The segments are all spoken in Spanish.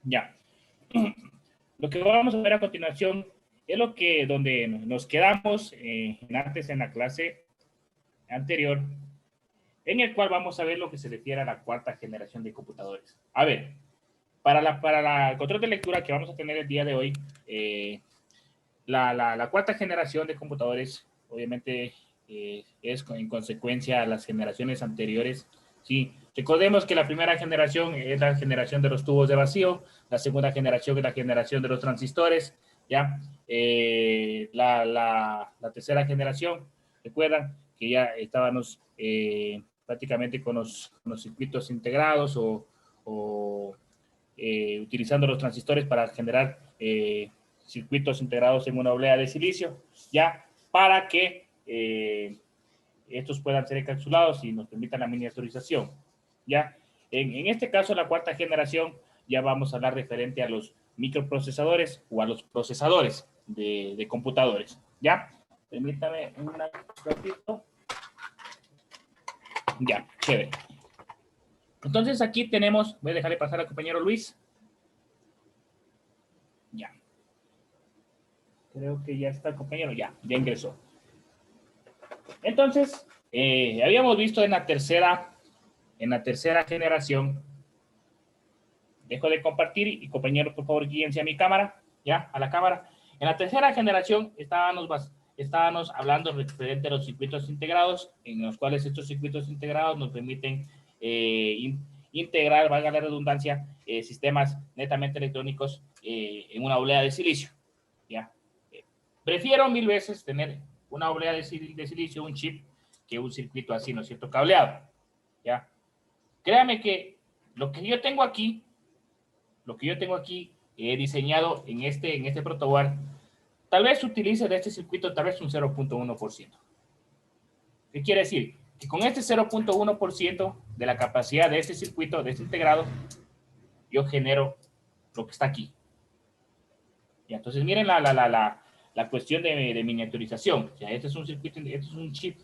Ya. Lo que vamos a ver a continuación es donde nos quedamos antes en la clase anterior, en el cual vamos a ver lo que se refiere a la cuarta generación de computadores. A ver, para el control de lectura que vamos a tener el día de hoy, la cuarta generación de computadores, obviamente, es en consecuencia a las generaciones anteriores. Sí, recordemos que la primera generación es la generación de los tubos de vacío, la segunda generación es la generación de los transistores, ¿ya? La tercera generación, recuerdan que ya estábamos prácticamente con los circuitos integrados o utilizando los transistores para generar circuitos integrados en una oblea de silicio, ya para que estos puedan ser encapsulados y nos permitan la miniaturización. Ya, en este caso, la cuarta generación, ya vamos a hablar referente a los microprocesadores o a los procesadores de computadores. Ya, permítame un ratito. Ya, chévere. Entonces aquí tenemos, voy a dejarle pasar al compañero Luis. Ya. Creo que ya está el compañero, ya ingresó. Entonces, habíamos visto en la tercera generación. Dejo de compartir y compañeros, por favor, guíense a mi cámara, ya, a la cámara. En la tercera generación estábamos hablando referente a los circuitos integrados, en los cuales estos circuitos integrados nos permiten integrar, valga la redundancia, sistemas netamente electrónicos en una oblea de silicio, ya. Prefiero 1000 veces tener una oblea de silicio, un chip, que un circuito así, ¿no es cierto?, cableado, ya. Créame que lo que yo tengo aquí diseñado en este protoboard, tal vez utilice de este circuito tal vez un 0.1%. ¿Qué quiere decir? Que con este 0.1% de la capacidad de este circuito, de este integrado, yo genero lo que está aquí. Y entonces miren la cuestión de miniaturización. O sea, este es un circuito, este es un chip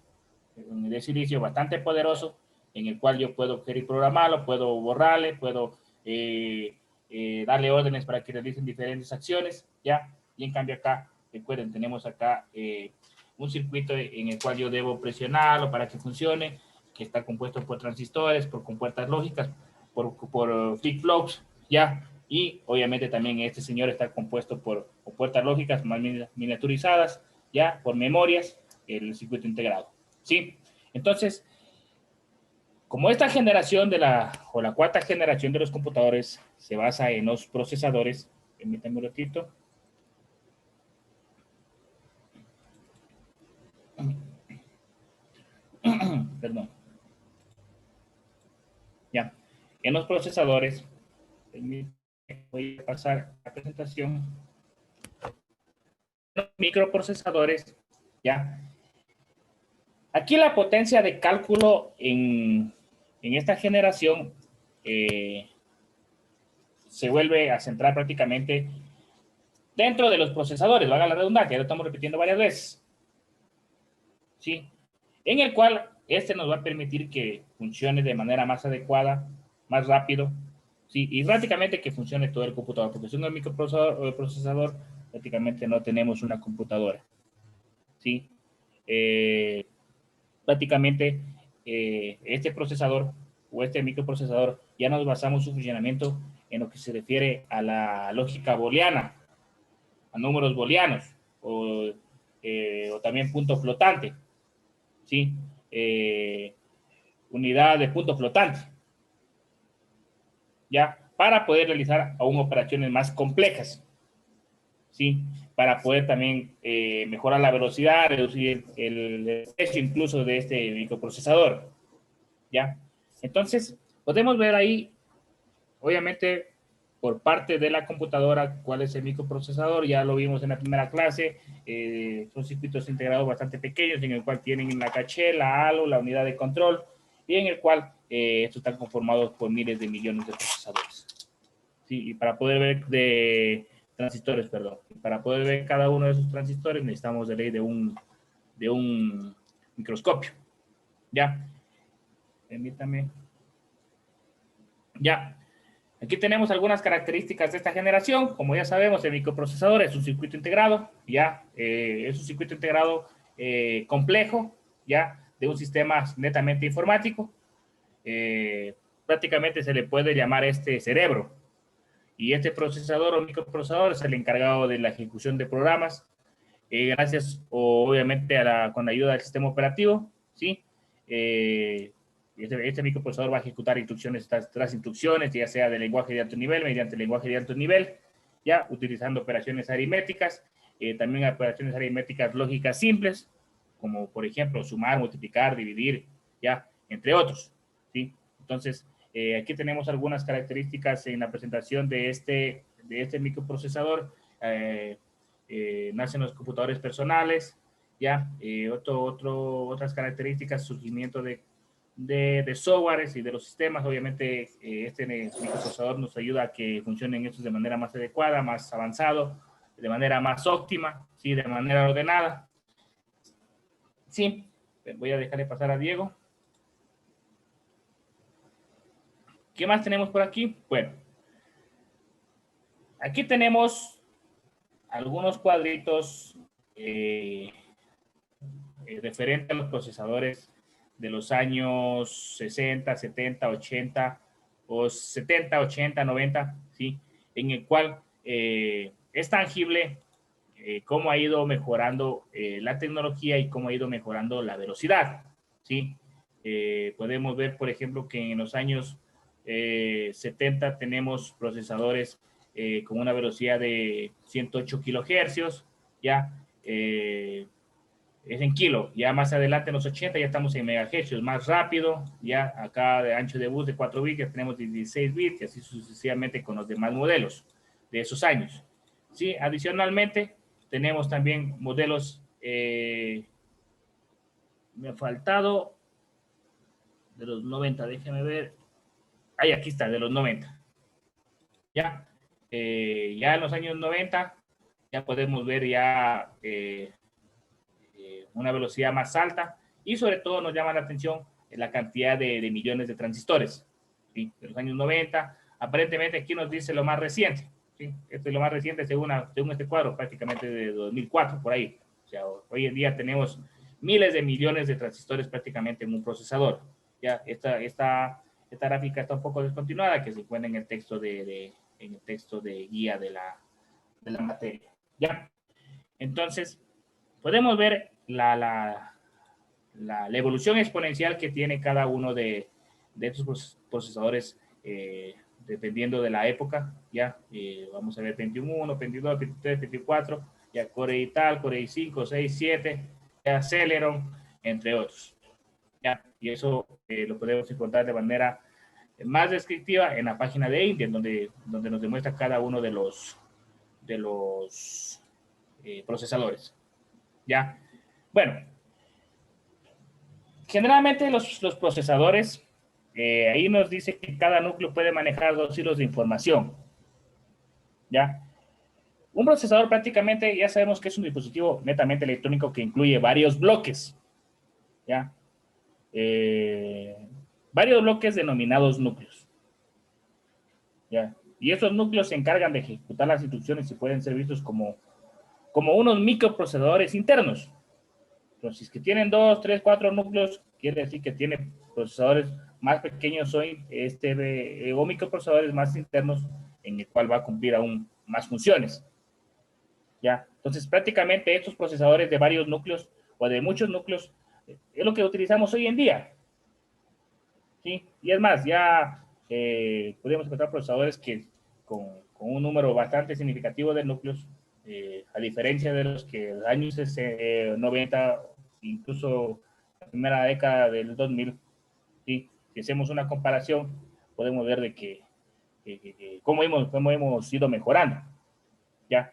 de silicio bastante poderoso, en el cual yo puedo querer programarlo, puedo borrarle, puedo darle órdenes para que realicen diferentes acciones, ¿ya? Y en cambio acá, recuerden, tenemos acá un circuito en el cual yo debo presionarlo para que funcione, que está compuesto por transistores, por compuertas lógicas, por flip-flops, ¿ya? Y obviamente también este señor está compuesto por puertas lógicas más miniaturizadas, ¿ya? Por memorias, el circuito integrado, ¿sí? Entonces, como esta generación la cuarta generación de los computadores se basa en los procesadores, permítanme un ratito. Perdón. Ya. En los procesadores, voy a pasar a la presentación. Los microprocesadores, ya. Aquí la potencia de cálculo en esta generación se vuelve a centrar prácticamente dentro de los procesadores, valga la redundancia, lo estamos repitiendo varias veces, ¿sí? En el cual este nos va a permitir que funcione de manera más adecuada, más rápido, ¿sí? Y prácticamente que funcione todo el computador, porque si no es microprocesador, prácticamente no tenemos una computadora, ¿sí? Prácticamente este procesador o este microprocesador ya nos basamos su funcionamiento en lo que se refiere a la lógica booleana, a números booleanos o también punto flotante, ¿sí? Unidad de punto flotante, ¿ya? Para poder realizar aún operaciones más complejas, ¿sí? Para poder también mejorar la velocidad, reducir el precio incluso de este microprocesador, ¿ya? Entonces, podemos ver ahí, obviamente, por parte de la computadora, cuál es el microprocesador. Ya lo vimos en la primera clase. Son circuitos integrados bastante pequeños, en el cual tienen la caché, la halo, la unidad de control, y en el cual estos están conformados por miles de millones de procesadores. Sí, y para poder ver transistores, perdón. Para poder ver cada uno de esos transistores necesitamos de ley de un microscopio. ¿Ya? Permítame. Ya. Aquí tenemos algunas características de esta generación. Como ya sabemos, el microprocesador es un circuito integrado, ya es un circuito integrado complejo, ya de un sistema netamente informático. Prácticamente se le puede llamar este cerebro. Y este procesador o microprocesador es el encargado de la ejecución de programas, gracias obviamente con la ayuda del sistema operativo, ¿sí? Este microprocesador va a ejecutar instrucciones tras instrucciones, ya sea de lenguaje de alto nivel, mediante lenguaje de alto nivel, ya utilizando operaciones aritméticas, también operaciones aritméticas lógicas simples, como por ejemplo sumar, multiplicar, dividir, ya, entre otros, ¿sí? Entonces, aquí tenemos algunas características en la presentación de este microprocesador. Nacen los computadores personales, ya, otras características, surgimiento de softwares y de los sistemas. Obviamente, este microprocesador nos ayuda a que funcionen estos de manera más adecuada, más avanzado, de manera más óptima, ¿sí? De manera ordenada. Sí, voy a dejarle pasar a Diego. ¿Qué más tenemos por aquí? Bueno, aquí tenemos algunos cuadritos referente a los procesadores de los años 60, 70, 80 o 70, 80, 90, ¿sí? En el cual es tangible cómo ha ido mejorando la tecnología y cómo ha ido mejorando la velocidad, ¿sí? Podemos ver, por ejemplo, que en los años 70 tenemos procesadores con una velocidad de 108 kilohercios, ya es en kilo. Ya más adelante en los 80 ya estamos en megahercios, más rápido, ya acá de ancho de bus de 4 bits ya tenemos 16 bits y así sucesivamente con los demás modelos de esos años. Sí, adicionalmente tenemos también modelos, me ha faltado de los 90, déjeme ver, ahí aquí está, de los 90. Ya, ya en los años 90 ya podemos ver ya una velocidad más alta y sobre todo nos llama la atención la cantidad de millones de transistores, ¿sí? De los años 90, aparentemente aquí nos dice lo más reciente, ¿sí? Esto es lo más reciente según este cuadro, prácticamente de 2004, por ahí. O sea, hoy en día tenemos miles de millones de transistores prácticamente en un procesador. Ya, esta gráfica está un poco descontinuada, que se encuentra en el texto en el texto de guía de la materia. ¿Ya? Entonces, podemos ver la evolución exponencial que tiene cada uno de estos procesadores dependiendo de la época, ya, vamos a ver 21, 22, 23, 24, ya Core y tal, Core i 5, 6, 7, ya Celeron, entre otros, ya, y eso lo podemos encontrar de manera más descriptiva en la página de Intel, donde nos demuestra cada uno de los procesadores, ya. Bueno, generalmente los procesadores, ahí nos dice que cada núcleo puede manejar 2 hilos de información, ¿ya? Un procesador prácticamente ya sabemos que es un dispositivo netamente electrónico que incluye varios bloques, ¿ya? Varios bloques denominados núcleos, ¿ya? Y esos núcleos se encargan de ejecutar las instrucciones y pueden ser vistos como unos microprocesadores internos. Entonces, que tienen 2, 3, 4 núcleos, quiere decir que tienen procesadores más pequeños o microprocesadores más internos en el cual va a cumplir aún más funciones. ¿Ya? Entonces, prácticamente estos procesadores de varios núcleos o de muchos núcleos es lo que utilizamos hoy en día. ¿Sí? Y es más, ya podemos encontrar procesadores que con un número bastante significativo de núcleos, a diferencia de los que en los años 90, incluso la primera década del 2000, ¿sí? Si hacemos una comparación, podemos ver de cómo hemos ido mejorando, ¿ya?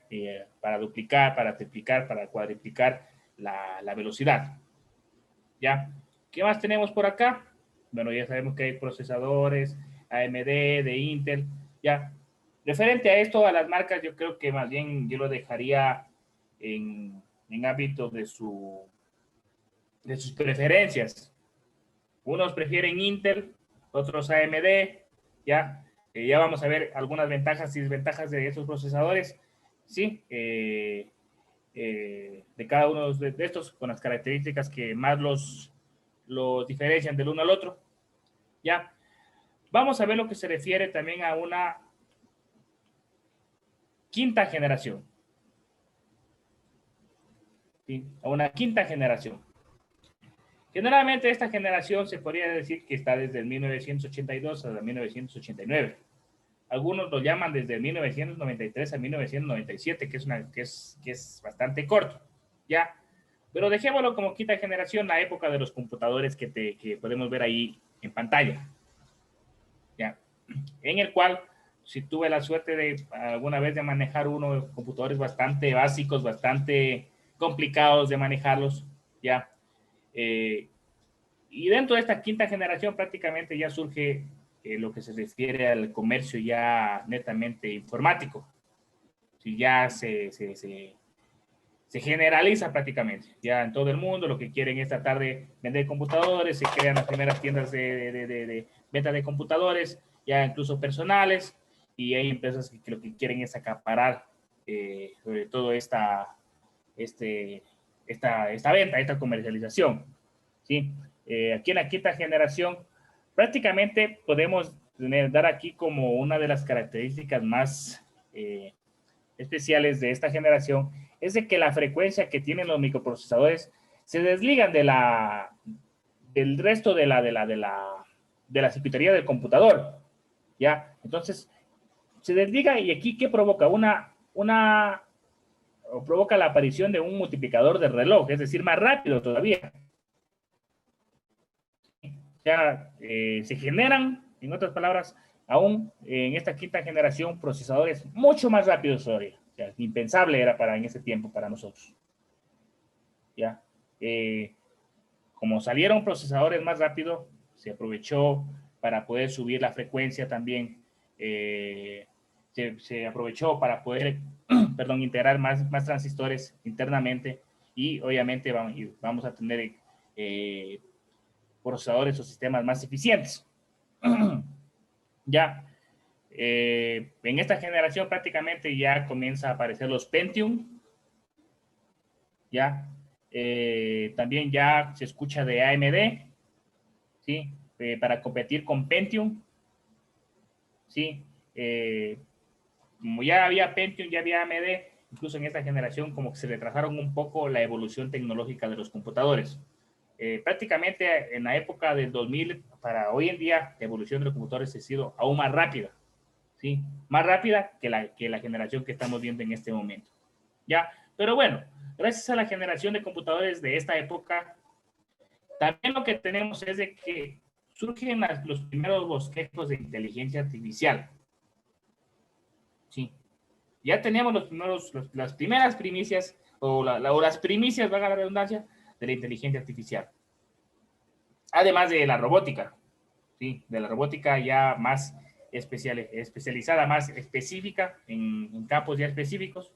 Para duplicar, para triplicar, para cuadriplicar la velocidad, ¿ya? ¿Qué más tenemos por acá? Bueno, ya sabemos que hay procesadores AMD, de Intel, ¿ya? Referente a esto, a las marcas, yo creo que más bien yo lo dejaría en ámbito de sus preferencias. Unos prefieren Intel, otros AMD, ¿ya? Ya vamos a ver algunas ventajas y desventajas de estos procesadores, ¿sí? De cada uno de estos, con las características que más los diferencian del uno al otro, ¿ya? Vamos a ver lo que se refiere también a una quinta generación, ¿sí? A una quinta generación. Generalmente esta generación se podría decir que está desde el 1982 hasta 1989. Algunos lo llaman desde 1993 a 1997, que es bastante corto, ¿ya? Pero dejémoslo como quinta generación, la época de los computadores que podemos ver ahí en pantalla, ¿ya? En el cual, si tuve la suerte de alguna vez de manejar uno de computadores bastante básicos, bastante complicados de manejarlos, ¿ya? Y dentro de esta quinta generación prácticamente ya surge lo que se refiere al comercio ya netamente informático. Si ya se generaliza prácticamente. Ya en todo el mundo lo que quieren esta tarde vender computadores, se crean las primeras tiendas de venta de computadores, ya incluso personales, y hay empresas que lo que quieren es acaparar sobre todo esta venta, esta comercialización, ¿sí? Aquí en la quinta generación, prácticamente podemos dar aquí como una de las características más especiales de esta generación, es de que la frecuencia que tienen los microprocesadores se desligan del resto de la circuitería del computador, ¿ya? Entonces, se desliga y aquí, ¿qué provoca? Provoca la aparición de un multiplicador de reloj, es decir, más rápido todavía. Ya se generan, en otras palabras, aún en esta quinta generación, procesadores mucho más rápidos todavía. O sea, impensable era en ese tiempo para nosotros. ¿Ya? Como salieron procesadores más rápido, se aprovechó para poder subir la frecuencia también. Se aprovechó para poder, perdón, integrar más transistores internamente y obviamente vamos a tener procesadores o sistemas más eficientes. Ya en esta generación prácticamente ya comienza a aparecer los Pentium, ya también ya se escucha de AMD, ¿sí? Para competir con Pentium, ¿sí? Como ya había Pentium, ya había AMD, incluso en esta generación como que se retrasaron un poco la evolución tecnológica de los computadores. Prácticamente en la época del 2000 para hoy en día, la evolución de los computadores ha sido aún más rápida, ¿sí? Más rápida que la generación que estamos viendo en este momento, ¿ya? Pero bueno, gracias a la generación de computadores de esta época, también lo que tenemos es de que surgen los primeros bosquejos de inteligencia artificial, ¿sí? Ya teníamos las primeras primicias, o las primicias, valga la redundancia, de la inteligencia artificial. Además de la robótica, ¿sí? De la robótica ya más especializada, más específica, en campos ya específicos,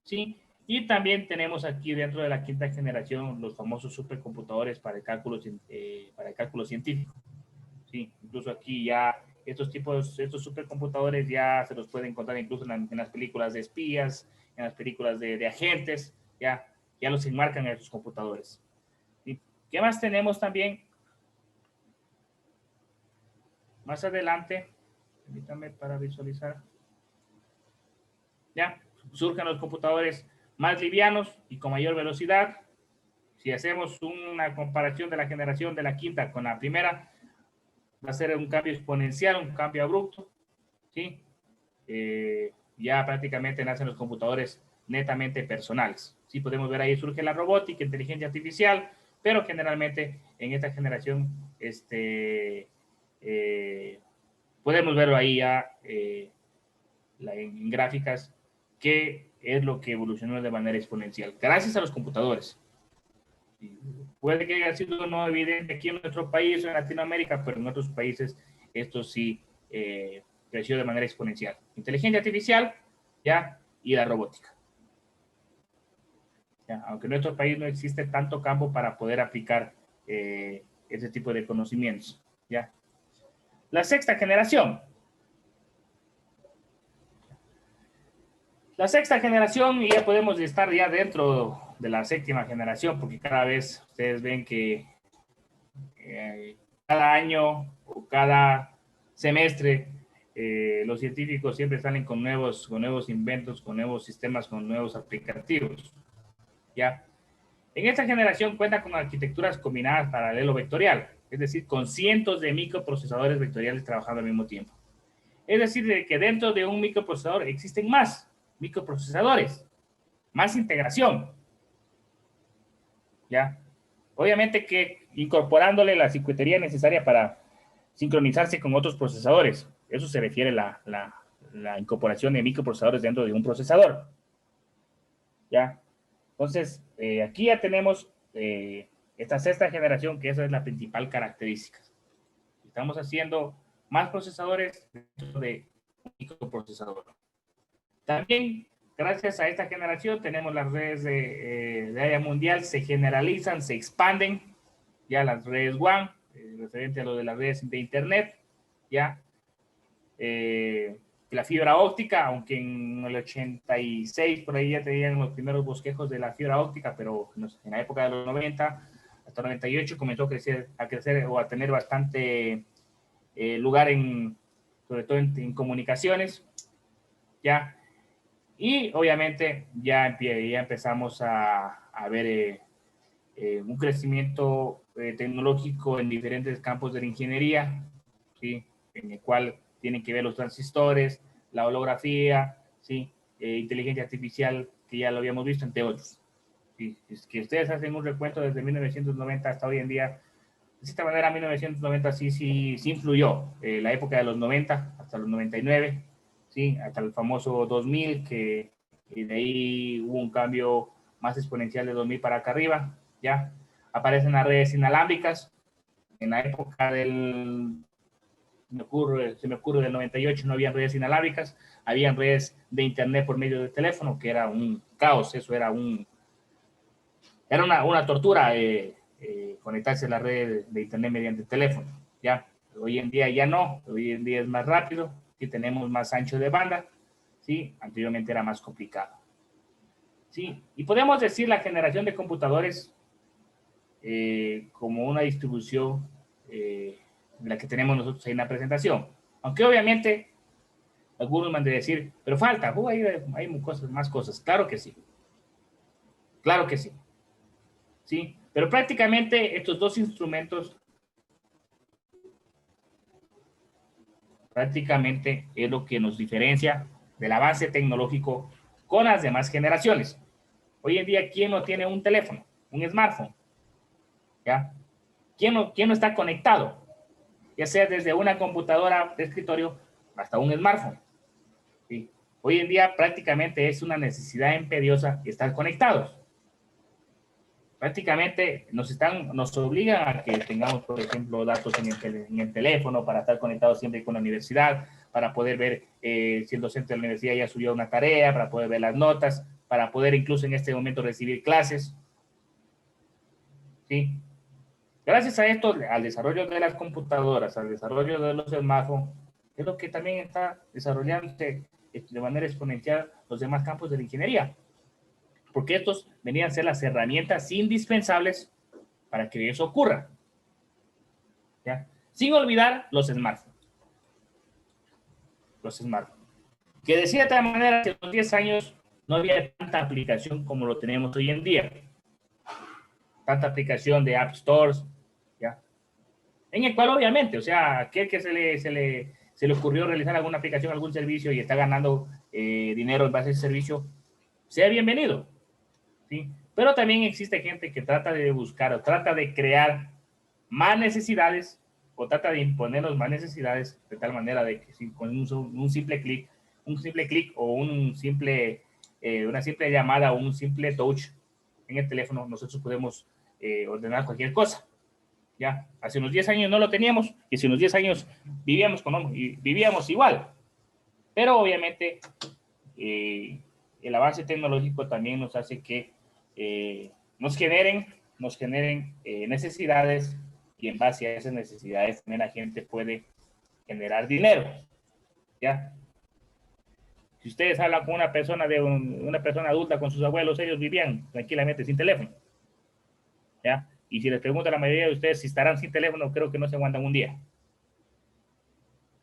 ¿sí? Y también tenemos aquí dentro de la quinta generación los famosos supercomputadores para el cálculo científico, ¿sí? Incluso aquí ya estos supercomputadores ya se los pueden encontrar incluso en las películas de espías, en las películas de agentes, ya los enmarcan en estos computadores. ¿Sí? ¿Qué más tenemos también? Más adelante, permítame para visualizar, ya surgen los computadores más livianos y con mayor velocidad. Si hacemos una comparación de la generación de la quinta con la primera, va a ser un cambio exponencial, un cambio abrupto, ¿sí? Ya prácticamente nacen los computadores netamente personales. Sí, podemos ver ahí surge la robótica, inteligencia artificial, pero generalmente en esta generación podemos verlo ahí ya en gráficas, que es lo que evolucionó de manera exponencial, gracias a los computadores. Puede que haya sido no evidente aquí en nuestro país o en Latinoamérica, pero en otros países esto sí creció de manera exponencial. Inteligencia artificial, ya, y la robótica. ¿Ya? Aunque en nuestro país no existe tanto campo para poder aplicar ese tipo de conocimientos, ¿ya? La sexta generación. La sexta generación, y ya podemos estar ya dentro de la séptima generación, porque cada vez ustedes ven que cada año o cada semestre los científicos siempre salen con nuevos inventos, con nuevos sistemas, con nuevos aplicativos. ¿Ya? En esta generación cuenta con arquitecturas combinadas paralelo vectorial, es decir, con cientos de microprocesadores vectoriales trabajando al mismo tiempo. Es decir, de que dentro de un microprocesador existen más microprocesadores, más integración. ¿Ya? Obviamente que incorporándole la circuitería necesaria para sincronizarse con otros procesadores. Eso se refiere a la incorporación de microprocesadores dentro de un procesador. ¿Ya? Entonces, aquí ya tenemos esta sexta generación, que esa es la principal característica. Estamos haciendo más procesadores dentro de un microprocesador. También, gracias a esta generación, tenemos las redes de área mundial, se generalizan, se expanden, ya las redes WAN, referente a lo de las redes de Internet, ya. La fibra óptica, aunque en el 86 por ahí ya tenían los primeros bosquejos de la fibra óptica, pero en la época de los 90 hasta 98 comenzó a crecer o a tener bastante lugar sobre todo en comunicaciones, ya. Y obviamente ya empezamos a ver un crecimiento tecnológico en diferentes campos de la ingeniería, ¿sí? En el cual tienen que ver los transistores, la holografía, ¿sí? Inteligencia artificial, que ya lo habíamos visto, entre otros. ¿Sí? Es que ustedes hacen un recuento desde 1990 hasta hoy en día. De cierta manera, 1990 sí influyó. La época de los 90 hasta los 99, ¿sí? Hasta el famoso 2000, que de ahí hubo un cambio más exponencial de 2000 para acá arriba, ¿ya? Aparecen las redes inalámbricas. En la época se me ocurre del 98 no había redes inalámbricas, habían redes de internet por medio del teléfono, que era un caos, eso era una tortura conectarse a la red de internet mediante teléfono, ¿ya? Hoy en día ya no, hoy en día es más rápido, y tenemos más ancho de banda, ¿sí? Anteriormente era más complicado, ¿sí? Y podemos decir la generación de computadores como una distribución la que tenemos nosotros ahí en la presentación. Aunque obviamente algunos van a decir, pero falta, hay cosas, más cosas. Claro que sí. Claro que sí. ¿Sí? Pero prácticamente estos dos instrumentos prácticamente es lo que nos diferencia del avance tecnológico con las demás generaciones. Hoy en día, ¿quién no tiene un teléfono, un smartphone? ¿Ya? ¿Quién no está conectado? Ya sea desde una computadora de escritorio hasta un smartphone. ¿Sí? Hoy en día prácticamente es una necesidad imperiosa estar conectados. Prácticamente nos obligan a que tengamos, por ejemplo, datos en el teléfono para estar conectados siempre con la universidad, para poder ver si el docente de la universidad ya subió una tarea, para poder ver las notas, para poder incluso en este momento recibir clases. ¿Sí? Gracias a esto, al desarrollo de las computadoras, al desarrollo de los smartphones, es lo que también está desarrollándose de manera exponencial los demás campos de la ingeniería, porque estos venían a ser las herramientas indispensables para que eso ocurra, ¿ya? Sin olvidar los smartphones. Los smartphones. Que de cierta manera, hace unos 10 años no había tanta aplicación como lo tenemos hoy en día. Tanta aplicación de App Stores, ¿ya? En el cual obviamente, o sea, aquel que se le ocurrió realizar alguna aplicación, algún servicio y está ganando dinero en base a ese servicio, sea bienvenido, ¿sí? Pero también existe gente que trata de buscar o trata de crear más necesidades o trata de imponernos más necesidades de tal manera de que con un simple clic o una simple llamada o un simple touch en el teléfono, nosotros podemos ordenar cualquier cosa. Ya, hace unos 10 años no lo teníamos y hace unos 10 años vivíamos igual. Pero obviamente el avance tecnológico también nos hace que nos generen necesidades y en base a esas necesidades también la gente puede generar dinero. ¿Ya? Si ustedes hablan con una persona una persona adulta con sus abuelos, ellos vivían tranquilamente sin teléfono. ¿Ya? Y si les pregunto a la mayoría de ustedes si estarán sin teléfono, creo que no se aguantan un día.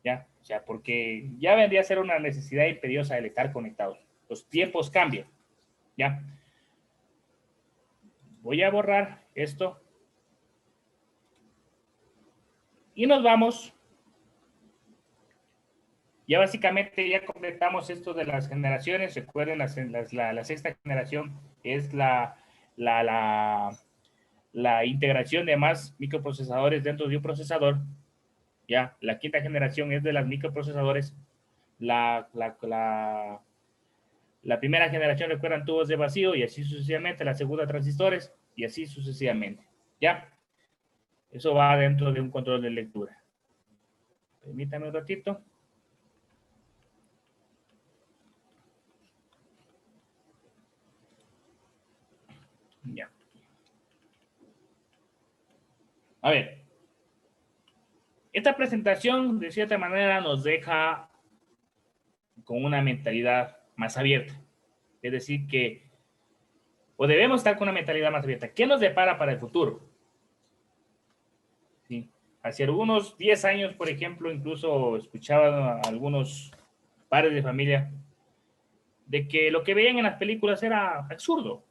¿Ya? O sea, porque ya vendría a ser una necesidad imperiosa el estar conectados. Los tiempos cambian. ¿Ya? Voy a borrar esto. Y nos vamos. Ya básicamente ya completamos esto de las generaciones. Recuerden, la sexta generación es la integración de más microprocesadores dentro de un procesador. Ya, la quinta generación es de las microprocesadores. La, la, la, la primera generación, recuerdan, tubos de vacío y así sucesivamente. La segunda, transistores y así sucesivamente. Ya, eso va dentro de un control de lectura. Permítame un ratito. Ya. A ver, esta presentación de cierta manera nos deja con una mentalidad más abierta. Es decir, que o debemos estar con una mentalidad más abierta. ¿Qué nos depara para el futuro? ¿Sí? Hace algunos 10 años, por ejemplo, incluso escuchaba a algunos padres de familia de que lo que veían en las películas era absurdo.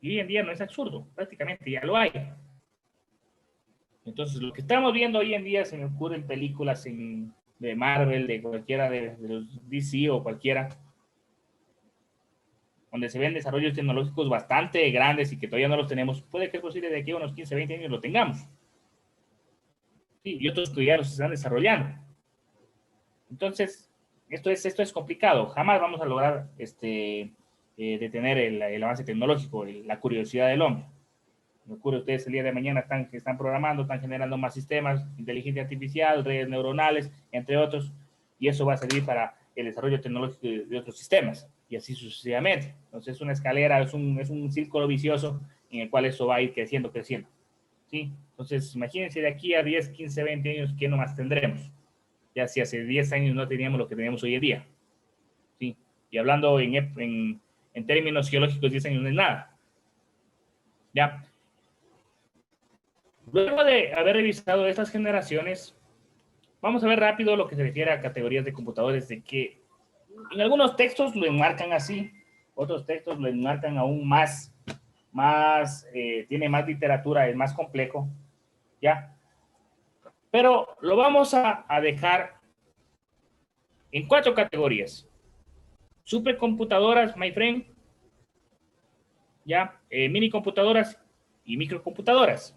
Y hoy en día no es absurdo, prácticamente ya lo hay. Entonces, lo que estamos viendo hoy en día se me ocurre en películas de Marvel, de cualquiera de los DC o cualquiera, donde se ven desarrollos tecnológicos bastante grandes y que todavía no los tenemos. Puede que es posible de aquí a unos 15, 20 años lo tengamos. Sí, y otros que ya los están desarrollando. Entonces, esto es complicado. Jamás vamos a lograr detener el avance tecnológico, la curiosidad del hombre. Me ocurre, ustedes el día de mañana están programando, están generando más sistemas, inteligencia artificial, redes neuronales, entre otros, y eso va a servir para el desarrollo tecnológico de otros sistemas, y así sucesivamente. Entonces, es una escalera, es un círculo vicioso en el cual eso va a ir creciendo, creciendo. ¿Sí? Entonces, imagínense de aquí a 10, 15, 20 años, ¿qué nomás tendremos? Ya si hace 10 años no teníamos lo que tenemos hoy en día. ¿Sí? Y hablando en términos geológicos, 10 años no es nada. ¿Ya? Luego de haber revisado estas generaciones, vamos a ver rápido lo que se refiere a categorías de computadores, de que en algunos textos lo enmarcan así, otros textos lo enmarcan aún tiene más literatura, es más complejo, ¿ya? Pero lo vamos a dejar en 4 categorías. Supercomputadoras, my friend, ¿ya? Mini computadoras y microcomputadoras,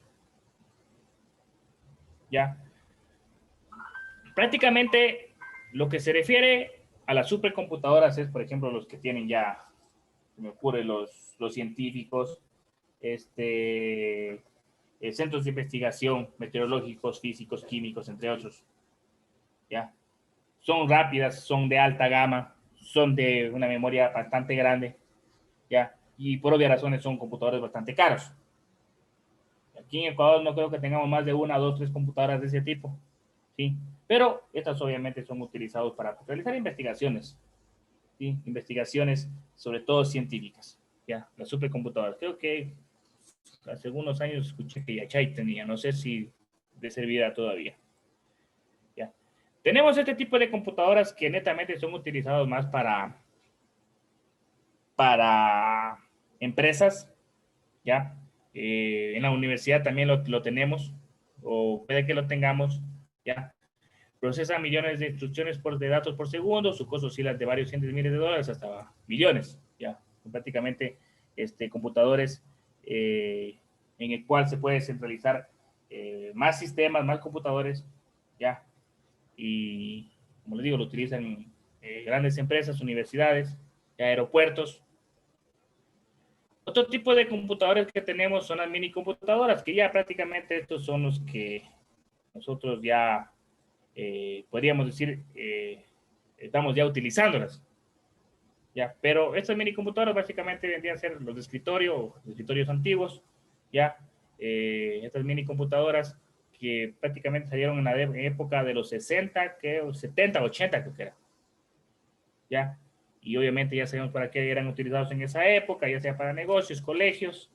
¿ya? Prácticamente lo que se refiere a las supercomputadoras es, por ejemplo, los que tienen ya, se me ocurre, los científicos, centros de investigación, meteorológicos, físicos, químicos, entre otros, ¿ya? Son rápidas, son de alta gama, son de una memoria bastante grande, ¿ya? Y por obvias razones son computadores bastante caros. Aquí en Ecuador no creo que tengamos más de 1, 2, 3 computadoras de ese tipo, ¿sí? Pero estas obviamente son utilizadas para realizar investigaciones, ¿sí? Investigaciones sobre todo científicas, ¿ya? Las supercomputadoras. Creo que hace algunos años escuché que Yachay tenía, no sé si de servirá todavía, ¿ya? Tenemos este tipo de computadoras que netamente son utilizados más para empresas, ¿ya? En la universidad también lo tenemos, o puede que lo tengamos, ¿ya? Procesa millones de instrucciones de datos por segundo, su costo oscila de varios cientos de miles de dólares hasta millones, ¿ya? Son prácticamente computadores en el cual se puede centralizar más sistemas, más computadores, ¿ya? Y, como les digo, lo utilizan grandes empresas, universidades, aeropuertos. Otro tipo de computadores que tenemos son las mini computadoras, que ya prácticamente estos son los que nosotros ya podríamos decir, estamos ya utilizándolas. ¿Ya? Pero estas mini computadoras básicamente vendrían a ser los de escritorio, los escritorios antiguos, ¿ya? Estas mini computadoras que prácticamente salieron en la época de los 60, 70, 80 creo que era. ¿ya? Y obviamente ya sabemos para qué eran utilizados en esa época, ya sea para negocios, colegios,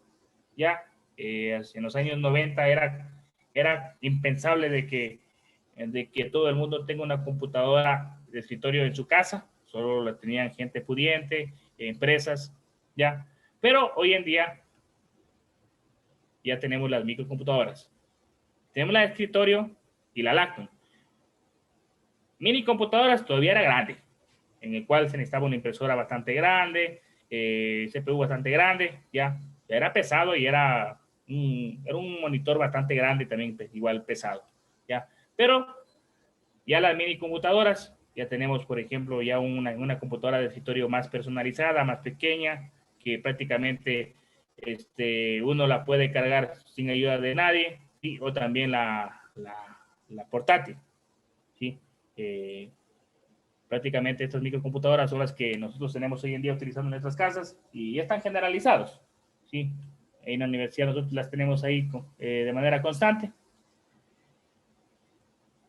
¿ya? En los años 90 era impensable de que todo el mundo tenga una computadora de escritorio en su casa, solo la tenían gente pudiente, empresas, ¿ya? Pero hoy en día ya tenemos las microcomputadoras. Tenemos la de escritorio y la laptop. Mini computadoras todavía era grande, en el cual se necesitaba una impresora bastante grande, CPU bastante grande, ya era pesado y era un monitor bastante grande también, igual pesado, ya. Pero ya las mini computadoras, ya tenemos, por ejemplo, ya una computadora de escritorio más personalizada, más pequeña, que prácticamente uno la puede cargar sin ayuda de nadie, ¿sí? O también la portátil, ¿sí? Prácticamente estas microcomputadoras son las que nosotros tenemos hoy en día utilizando en nuestras casas y ya están generalizados, ¿sí? En la universidad nosotros las tenemos ahí de manera constante.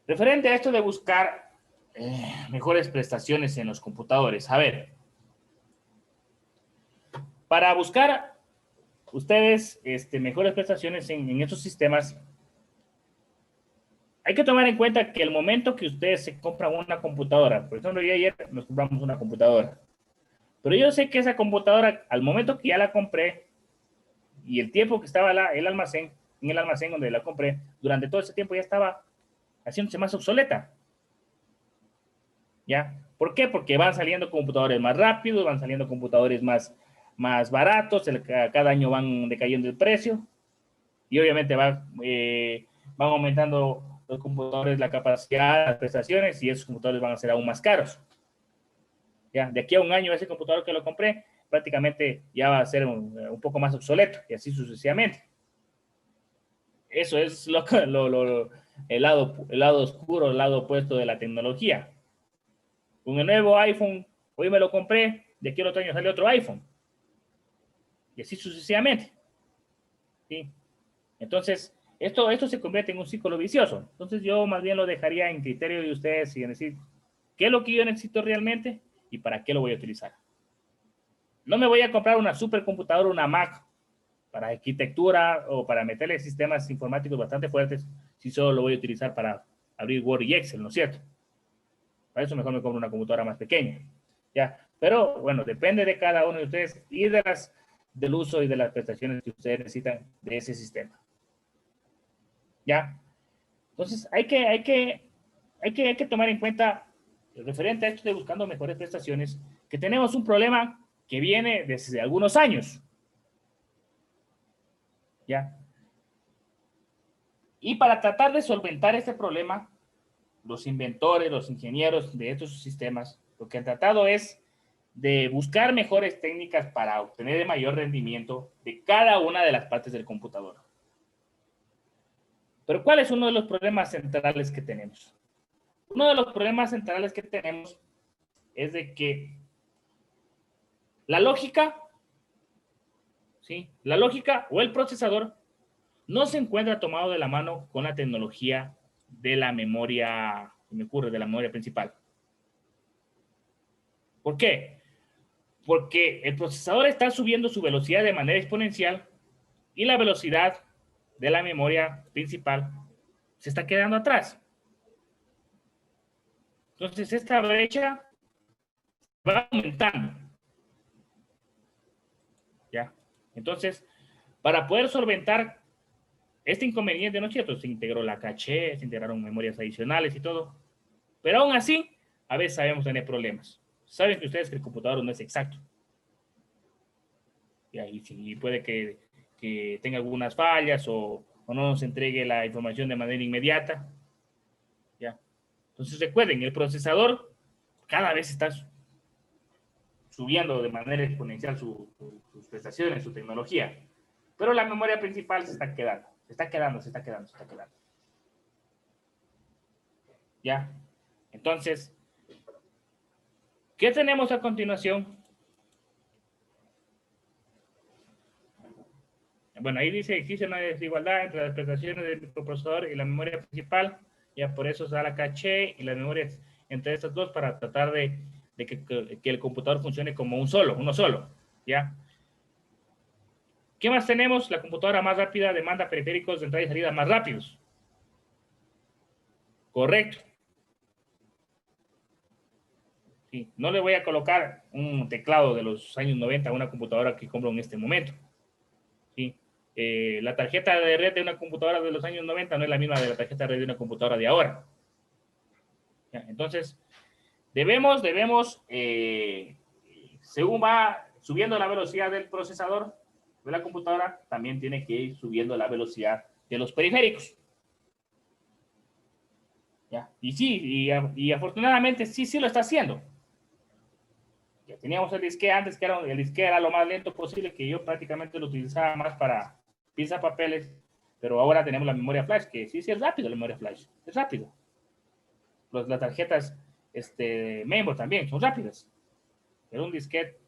Referente a esto de buscar mejores prestaciones en los computadores. A ver, para buscar ustedes mejores prestaciones en estos sistemas, hay que tomar en cuenta que el momento que ustedes se compran una computadora, por ejemplo, yo ayer nos compramos una computadora, pero yo sé que esa computadora, al momento que ya la compré y el tiempo que estaba en el almacén donde la compré, durante todo ese tiempo ya estaba haciéndose más obsoleta. ¿Ya? ¿Por qué? Porque van saliendo computadores más rápidos, van saliendo computadores más baratos, cada año van decayendo el precio y obviamente van aumentando los computadores, la capacidad, las prestaciones y esos computadores van a ser aún más caros. ¿Ya? De aquí a un año ese computador que lo compré prácticamente ya va a ser un poco más obsoleto y así sucesivamente. Eso es el lado oscuro, el lado opuesto de la tecnología. Con el nuevo iPhone, hoy me lo compré, de aquí al otro año sale otro iPhone. Y así sucesivamente. ¿Sí? Entonces, esto se convierte en un círculo vicioso. Entonces, yo más bien lo dejaría en criterio de ustedes y en decir, ¿qué es lo que yo necesito realmente y para qué lo voy a utilizar? No me voy a comprar una supercomputadora, una Mac, para arquitectura o para meterle sistemas informáticos bastante fuertes, si solo lo voy a utilizar para abrir Word y Excel, ¿no es cierto? Para eso mejor me compro una computadora más pequeña. ¿Ya? Pero bueno, depende de cada uno de ustedes y del uso y de las prestaciones que ustedes necesitan de ese sistema. ¿Ya? Entonces, hay que tomar en cuenta, referente a esto de buscando mejores prestaciones, que tenemos un problema que viene desde algunos años. ¿Ya? Y para tratar de solventar este problema, los inventores, los ingenieros de estos sistemas, lo que han tratado es de buscar mejores técnicas para obtener el mayor rendimiento de cada una de las partes del computador. Pero ¿cuál es uno de los problemas centrales que tenemos? Uno de los problemas centrales que tenemos es de que la lógica, ¿sí? La lógica o el procesador no se encuentra tomado de la mano con la tecnología de la memoria, me ocurre, de la memoria principal. ¿Por qué? Porque el procesador está subiendo su velocidad de manera exponencial y la velocidad de la memoria principal se está quedando atrás. Entonces, esta brecha va aumentando. ¿Ya? Entonces, para poder solventar este inconveniente, ¿no es cierto? Se integró la caché, se integraron memorias adicionales y todo. Pero aún así, a veces sabemos tener problemas. Saben que ustedes que el computador no es exacto. Y sí, puede que tenga algunas fallas o no nos entregue la información de manera inmediata. ¿Ya? Entonces recuerden, el procesador cada vez está subiendo de manera exponencial sus prestaciones, su tecnología. Pero la memoria principal se está quedando. Se está quedando. ¿Ya? Entonces, ¿qué tenemos a continuación? Bueno, ahí dice, existe una desigualdad entre las prestaciones del microprocesador y la memoria principal. Ya por eso se da la caché y las memorias entre estas dos para tratar de de que el computador funcione como uno solo, ¿ya? ¿Qué más tenemos? La computadora más rápida demanda periféricos de entrada y salida más rápidos. Correcto. Sí, no le voy a colocar un teclado de los años 90 a una computadora que compro en este momento. ¿Sí? La tarjeta de red de una computadora de los años 90 no es la misma de la tarjeta de red de una computadora de ahora. ¿Ya? Entonces, debemos, según va subiendo la velocidad del procesador de la computadora, también tiene que ir subiendo la velocidad de los periféricos. ¿Ya? Y sí, y afortunadamente sí lo está haciendo. Ya teníamos el disque antes, que el disque era lo más lento posible, que yo prácticamente lo utilizaba más para pinza papeles, pero ahora tenemos la memoria flash, que sí es rápido la memoria flash, es rápido. Las tarjetas mainboard también son rápidas, pero un disquete,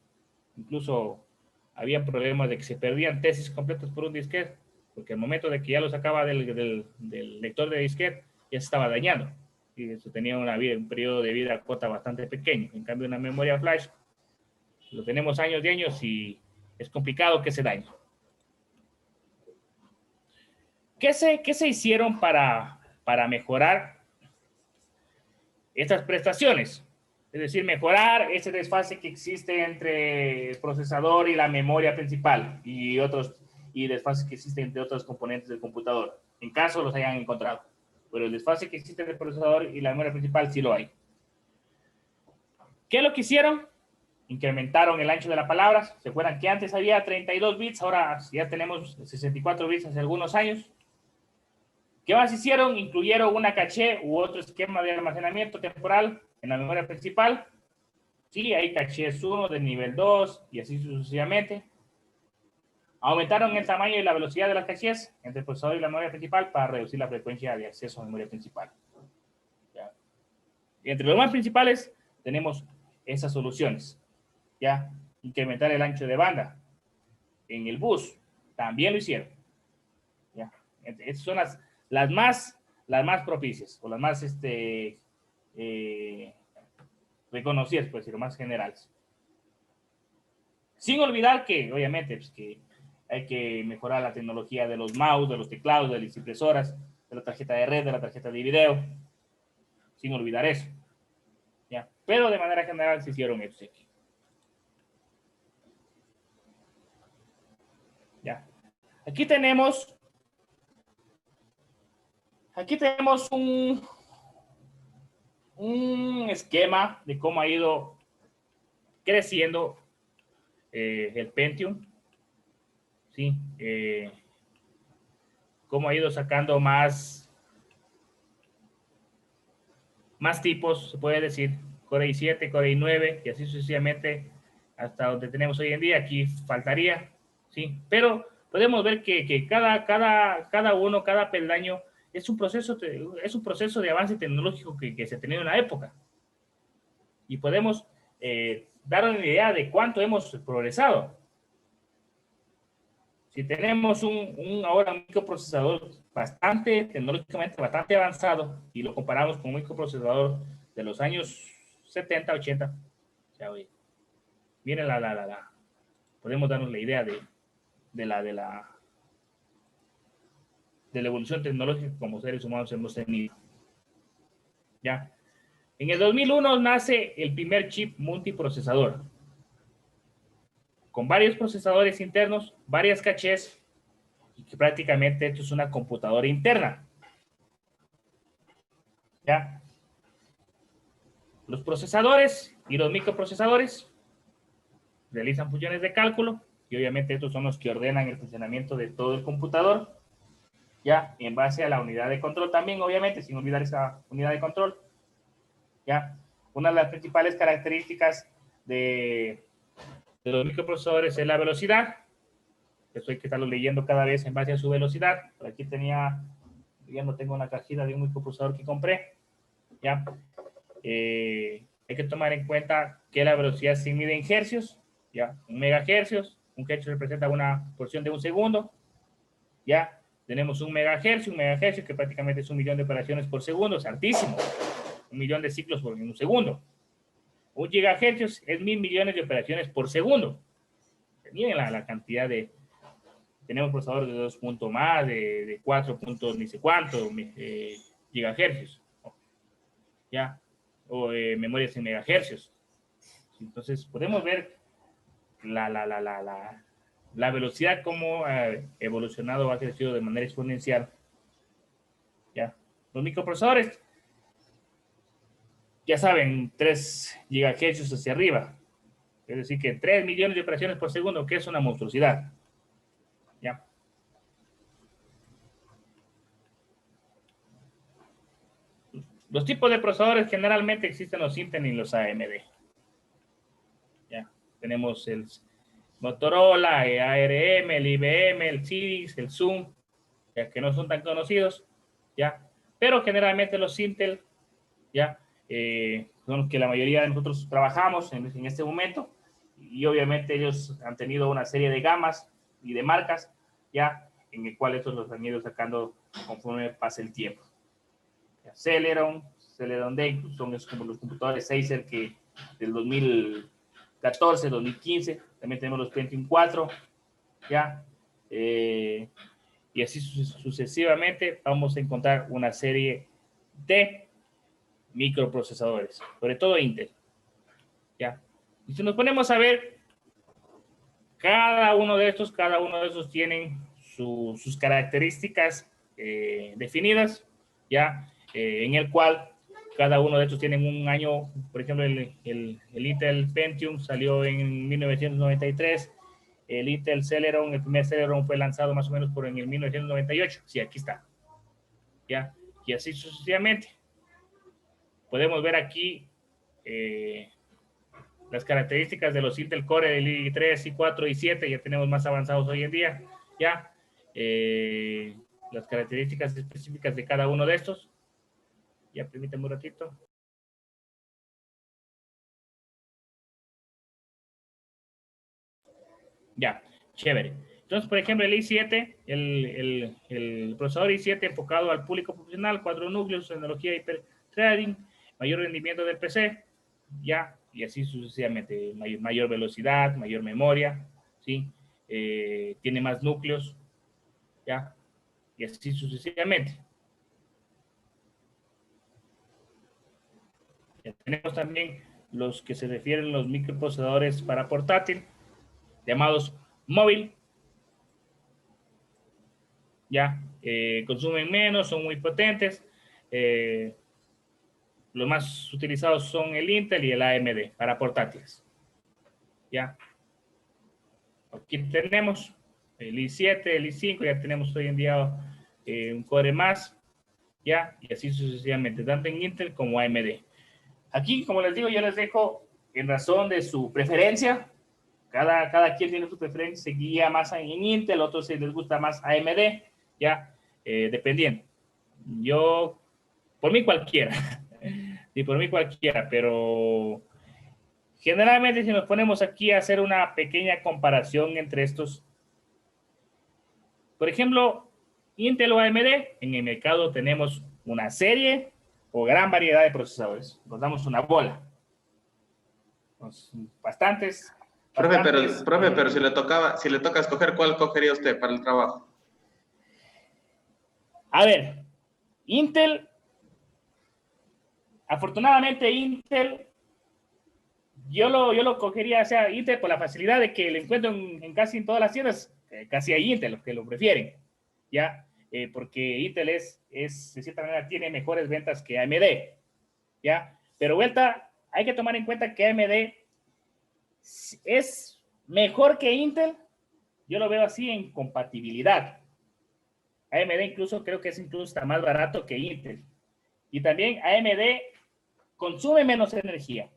incluso había problemas de que se perdían tesis completas por un disquete, porque al momento de que ya lo sacaba del lector de disquete, ya se estaba dañando, y eso tenía un periodo de vida corta bastante pequeño. En cambio, una memoria flash lo tenemos años y años y es complicado que se dañe. ¿Qué se hicieron para mejorar estas prestaciones? Es decir, mejorar ese desfase que existe entre el procesador y la memoria principal y desfases que existen entre otros componentes del computador, en caso los hayan encontrado. Pero el desfase que existe entre el procesador y la memoria principal sí lo hay. ¿Qué es lo que hicieron? Incrementaron el ancho de la palabra. ¿Se acuerdan que antes había 32 bits? Ahora ya tenemos 64 bits hace algunos años. ¿Qué más hicieron? Incluyeron una caché u otro esquema de almacenamiento temporal en la memoria principal. Sí, hay cachés 1 de nivel 2 y así sucesivamente. Aumentaron el tamaño y la velocidad de las cachés entre el procesador y la memoria principal para reducir la frecuencia de acceso a la memoria principal. ¿Ya? Y entre los más principales tenemos esas soluciones. ¿Ya? Incrementar el ancho de banda. En el bus también lo hicieron. ¿Ya? Esas son las más propicias o las más reconocidas, pues, y lo más generales. Sin olvidar que, obviamente, pues, que hay que mejorar la tecnología de los mouse, de los teclados, de las impresoras, de la tarjeta de red, de la tarjeta de video. Sin olvidar eso. ¿Ya? Pero de manera general se hicieron estos aquí. ¿Ya? Aquí tenemos un esquema de cómo ha ido creciendo el Pentium, ¿sí? Cómo ha ido sacando más tipos, se puede decir, Core i7, Core i9, y así sucesivamente, hasta donde tenemos hoy en día. Aquí faltaría, ¿sí? Pero podemos ver que cada peldaño es un proceso de avance tecnológico que se ha tenido en la época. Y podemos dar una idea de cuánto hemos progresado. Si tenemos ahora un microprocesador tecnológicamente bastante avanzado y lo comparamos con un microprocesador de los años 70, 80, o sea, oye, miren podemos darnos la idea de la evolución tecnológica que como seres humanos hemos tenido. ¿Ya? En el 2001 nace el primer chip multiprocesador, con varios procesadores internos, varias cachés, y que prácticamente esto es una computadora interna. ¿Ya? Los procesadores y los microprocesadores realizan funciones de cálculo y obviamente estos son los que ordenan el funcionamiento de todo el computador, ya en base a la unidad de control también, obviamente, sin olvidar esa unidad de control. ¿Ya? Una de las principales características de los microprocesadores es la velocidad. Esto hay que estarlo leyendo cada vez en base a su velocidad. Por aquí ya no tengo una cajita de un microprocesador que compré. ¿Ya? Hay que tomar en cuenta que la velocidad se mide en hercios, ¿ya? Un megahercios, un hercio representa una porción de un segundo, ¿ya? Tenemos un megahercio que prácticamente es 1 millón de operaciones por segundo, es altísimo, 1 millón de ciclos en un segundo. Un gigahercios es 1000 millones de operaciones por segundo. Miren la cantidad de... Tenemos procesadores de 2 puntos más, de 4 puntos ni sé cuánto gigahercios. Ya. O memorias en megahercios. Entonces, podemos ver la velocidad como ha evolucionado, ha crecido de manera exponencial. ¿Ya? Los microprocesadores, ya saben, 3 gigahercios hacia arriba. Es decir, que 3 millones de operaciones por segundo, que es una monstruosidad. ¿Ya? Los tipos de procesadores generalmente existen los Intel y los AMD. ¿Ya? Tenemos el Motorola, el ARM, el IBM, el Cyrix, el Zoom, ya que no son tan conocidos, ¿ya? Pero generalmente los Intel, ¿ya? Son los que la mayoría de nosotros trabajamos en este momento, y obviamente ellos han tenido una serie de gamas y de marcas, ¿ya? En el cual estos los han ido sacando conforme pasa el tiempo. Celeron Denkus son como los computadores Acer que del 2014, 2015, también tenemos los Pentium 4, ¿ya? Y así sucesivamente vamos a encontrar una serie de microprocesadores, sobre todo Intel, ¿ya? Y si nos ponemos a ver, cada uno de estos tienen sus características definidas, ¿ya? En el cual cada uno de estos tienen un año. Por ejemplo, el Intel Pentium salió en 1993, el Intel Celeron, el primer Celeron fue lanzado más o menos en el 1998, sí, aquí está, ¿ya? Y así sucesivamente. Podemos ver aquí las características de los Intel Core, el i3, i4, i7, ya tenemos más avanzados hoy en día, ¿ya? Las características específicas de cada uno de estos. Ya, permíteme un ratito. Ya, chévere. Entonces, por ejemplo, el i7, el procesador i7 enfocado al público profesional, 4 núcleos, tecnología hiperthreading, mayor rendimiento del PC, ya, y así sucesivamente, mayor velocidad, mayor memoria, ¿sí? Tiene más núcleos, ya, y así sucesivamente. Ya tenemos también los que se refieren a los microprocesadores para portátil, llamados móvil, ya, consumen menos, son muy potentes. Los más utilizados son el Intel y el AMD para portátiles. Ya. Aquí tenemos el i7, el i5, ya tenemos hoy en día un core más, ya, y así sucesivamente, tanto en Intel como AMD. Aquí, como les digo, yo les dejo en razón de su preferencia. Cada quien tiene su preferencia, se guía más en Intel, otros si les gusta más AMD, ya, dependiendo. Yo, por mí cualquiera, sí, por mí cualquiera, pero generalmente si nos ponemos aquí a hacer una pequeña comparación entre estos, por ejemplo, Intel o AMD, en el mercado tenemos una serie o gran variedad de procesadores. Nos damos una bola. Bastantes. Profe, pero si le toca escoger, ¿cuál cogería usted para el trabajo? A ver, Intel, afortunadamente Intel, yo lo cogería, o sea, Intel por la facilidad de que lo encuentro en casi en todas las tiendas, casi hay Intel, los que lo prefieren, ¿ya? Porque Intel de cierta manera, tiene mejores ventas que AMD, ¿ya? Pero vuelta, hay que tomar en cuenta que AMD es mejor que Intel, yo lo veo así en compatibilidad. AMD incluso creo que es incluso está más barato que Intel. Y también AMD consume menos energía.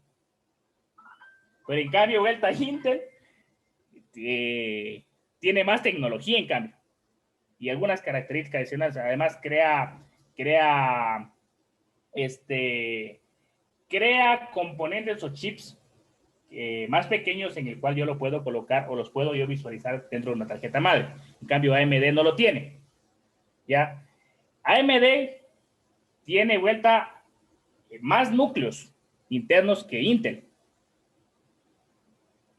Pero en cambio, vuelta Intel tiene más tecnología en cambio. Y algunas características adicionales. Además, crea componentes o chips más pequeños en el cual yo lo puedo colocar o los puedo yo visualizar dentro de una tarjeta madre. En cambio, AMD no lo tiene. ¿Ya? AMD tiene vuelta más núcleos internos que Intel.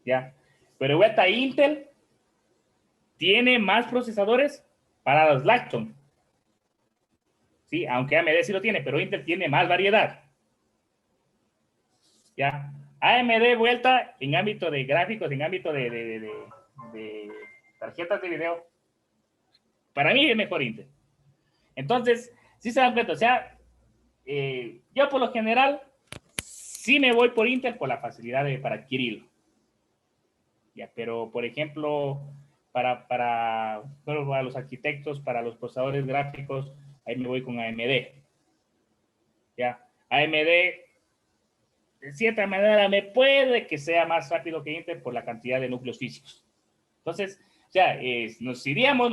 ¿ya? Pero de vuelta, Intel tiene más procesadores para los Lacton, ¿sí? Aunque AMD sí lo tiene, pero Intel tiene más variedad, ¿ya? AMD vuelta en ámbito de gráficos, en ámbito de tarjetas de video, para mí es mejor Intel. Entonces, sí se dan cuenta, o sea, yo por lo general sí me voy por Intel por la facilidad para adquirirlo. Ya, pero por ejemplo, para los arquitectos, para los procesadores gráficos, ahí me voy con AMD. Ya, AMD de cierta manera me puede que sea más rápido que Intel por la cantidad de núcleos físicos. Entonces, o sea, nos iríamos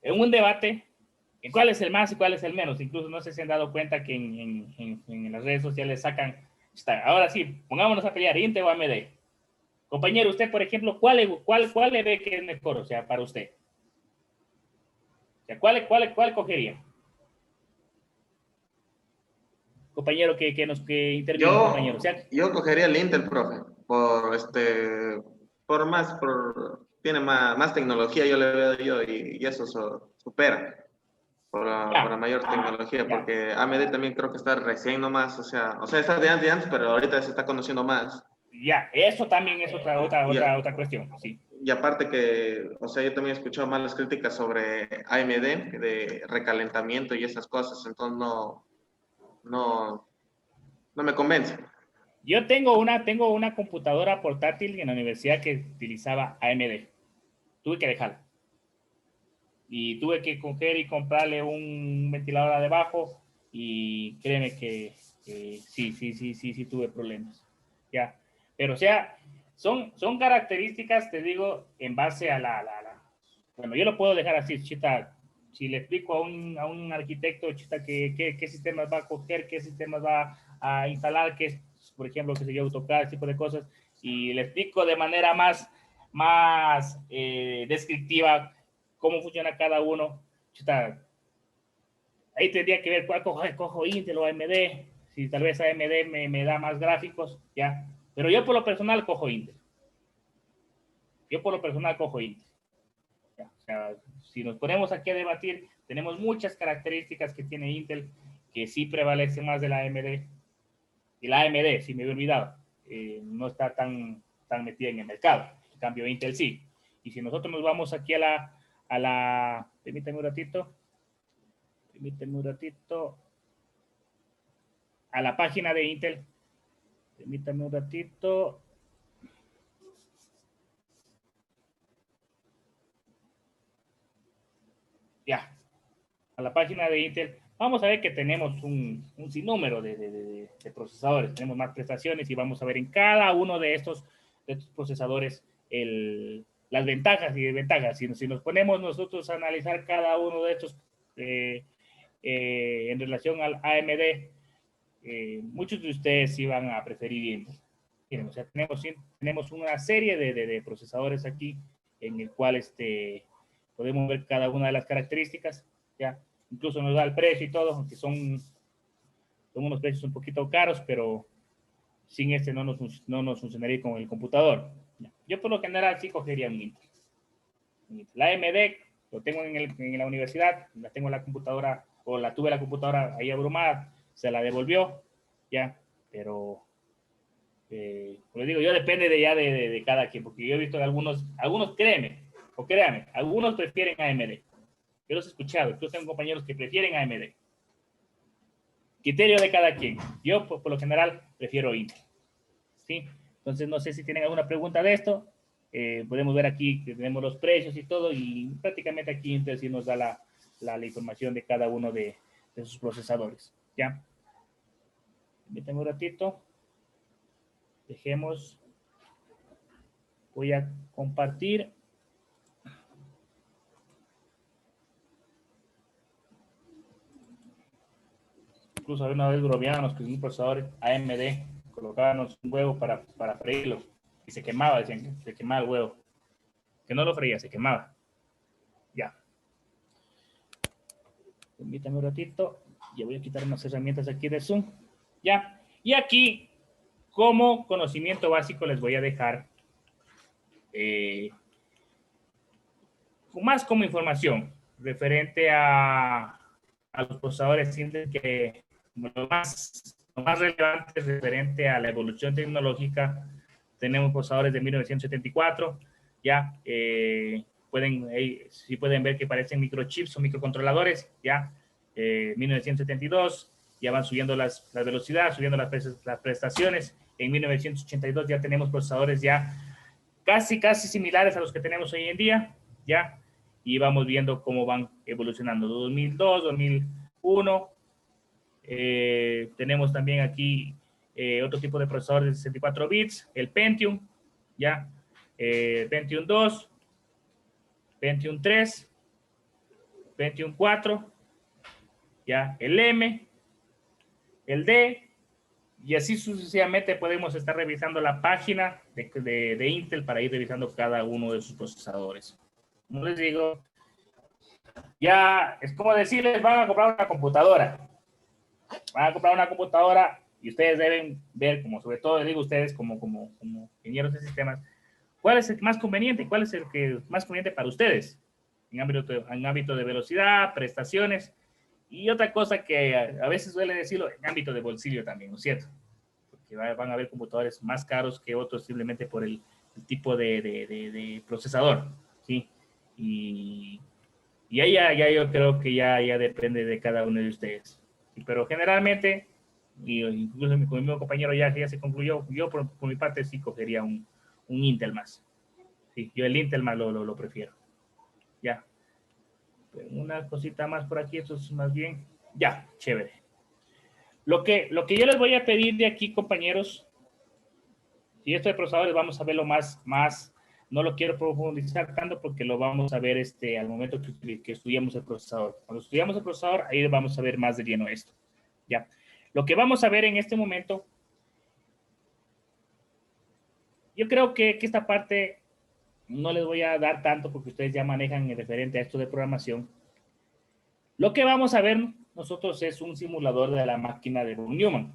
en un debate en cuál es el más y cuál es el menos. Incluso no sé si han dado cuenta que en las redes sociales sacan, ahora sí, pongámonos a pelear, Intel o AMD. Compañero, usted, por ejemplo, ¿cuál le ve que es mejor, o sea, para usted? O sea, ¿cuál cogería? Compañero, que intervenga, compañero. O sea, Yo cogería el Intel, profe, tiene más tecnología, yo le veo yo, y eso supera por la ya, mayor tecnología, ya, porque AMD también creo que está recién nomás, o sea, está de antes, pero ahorita se está conociendo más. ya. Eso también es Y, otra cuestión, sí. y aparte que, o sea, yo también he escuchado malas críticas sobre AMD, de recalentamiento y esas cosas, entonces no, no me convence. Yo tengo una computadora portátil en la universidad que utilizaba AMD. Tuve que dejarla. Y tuve que coger y comprarle un ventilador debajo y créeme que sí tuve problemas. Ya. Pero o sea, son características, te digo, en base a bueno, yo lo puedo dejar así, chita. Si le explico a un arquitecto, chita, qué sistemas va a coger, qué sistemas va a instalar, por ejemplo, que se yo, AutoCAD, ese tipo de cosas, y le explico de manera más descriptiva cómo funciona cada uno. Chita, ahí tendría que ver cuál cojo Intel o AMD, si tal vez AMD me da más gráficos, ya. Pero yo por lo personal cojo Intel. Yo por lo personal cojo Intel. Ya, o sea, si nos ponemos aquí a debatir, tenemos muchas características que tiene Intel que sí prevalecen más de la AMD. Y la AMD, si me he olvidado, no está tan metida en el mercado. En cambio, Intel sí. Y si nosotros nos vamos aquí permítame un ratito, a la página de Intel, permítame un ratito, ya, a la página de Intel, vamos a ver que tenemos un sinnúmero de procesadores, tenemos más prestaciones y vamos a ver en cada uno de estos procesadores las ventajas y desventajas. Si nos ponemos nosotros a analizar cada uno de estos en relación al AMD, muchos de ustedes iban a preferir Intel. Miren, o sea, tenemos una serie de procesadores aquí en el cual podemos ver cada una de las características, ¿ya? Incluso nos da el precio y todo, aunque son unos precios un poquito caros, pero sin no nos funcionaría con el computador. ¿Ya? Yo por lo general sí cogería un Intel. La AMD lo tengo en la universidad, la tengo en la computadora, o tuve la computadora ahí abrumada, se la devolvió, ya, pero pues digo, yo depende de cada quien, porque yo he visto que algunos créanme, algunos prefieren AMD. Yo los he escuchado, yo tengo compañeros que prefieren AMD. Criterio de cada quien. Yo, por lo general, prefiero Intel. ¿Sí? Entonces, no sé si tienen alguna pregunta de esto. Podemos ver aquí que tenemos los precios y todo, y prácticamente aquí Intel sí nos da la información de cada uno de sus procesadores. ¿Ya? Permítanme un ratito. Dejemos. Voy a compartir. Incluso había una vez grovianos que un procesador AMD colocábamos un huevo para freírlo y se quemaba, decían que se quemaba el huevo. Que no lo freía, se quemaba. Ya. Permítame un ratito. Ya voy a quitar unas herramientas aquí de Zoom. Ya. Y aquí, como conocimiento básico, les voy a dejar más como información referente a los procesadores Intel, que lo más relevante referente a la evolución tecnológica. Tenemos procesadores de 1974, ya si pueden ver que parecen microchips o microcontroladores, ya 1972, ya van subiendo las velocidades, subiendo las prestaciones. En 1982 ya tenemos procesadores ya casi similares a los que tenemos hoy en día, ya, y vamos viendo cómo van evolucionando. 2002, 2001, tenemos también aquí otro tipo de procesador de 64 bits, el Pentium, ya, Pentium 2, Pentium 3, Pentium 4, ya, el M, el D, y así sucesivamente podemos estar revisando la página de Intel para ir revisando cada uno de sus procesadores. Como les digo, ya es como decirles, van a comprar una computadora. Van a comprar una computadora y ustedes deben ver, como sobre todo les digo ustedes como ingenieros de sistemas, cuál es el más conveniente, cuál es el que más conveniente para ustedes en ámbito de velocidad, prestaciones y otra cosa que a veces suele decirlo en ámbito de bolsillo también, ¿no es cierto? Porque van a haber computadores más caros que otros simplemente por el tipo de procesador, ¿sí? Y ahí ya yo creo que ya depende de cada uno de ustedes. Pero generalmente, y incluso con mi mismo compañero ya se concluyó, yo por mi parte sí cogería un Intel más. Sí, yo el Intel más lo prefiero. Ya. Una cosita más por aquí, esto es más bien. Ya, chévere. Lo que yo les voy a pedir de aquí, compañeros, y esto de procesadores vamos a verlo más, no lo quiero profundizar tanto porque lo vamos a ver al momento que estudiamos el procesador. Cuando estudiamos el procesador, ahí vamos a ver más de lleno esto. Ya. Lo que vamos a ver en este momento, yo creo que esta parte no les voy a dar tanto porque ustedes ya manejan en referente a esto de programación. Lo que vamos a ver nosotros es un simulador de la máquina de von Neumann.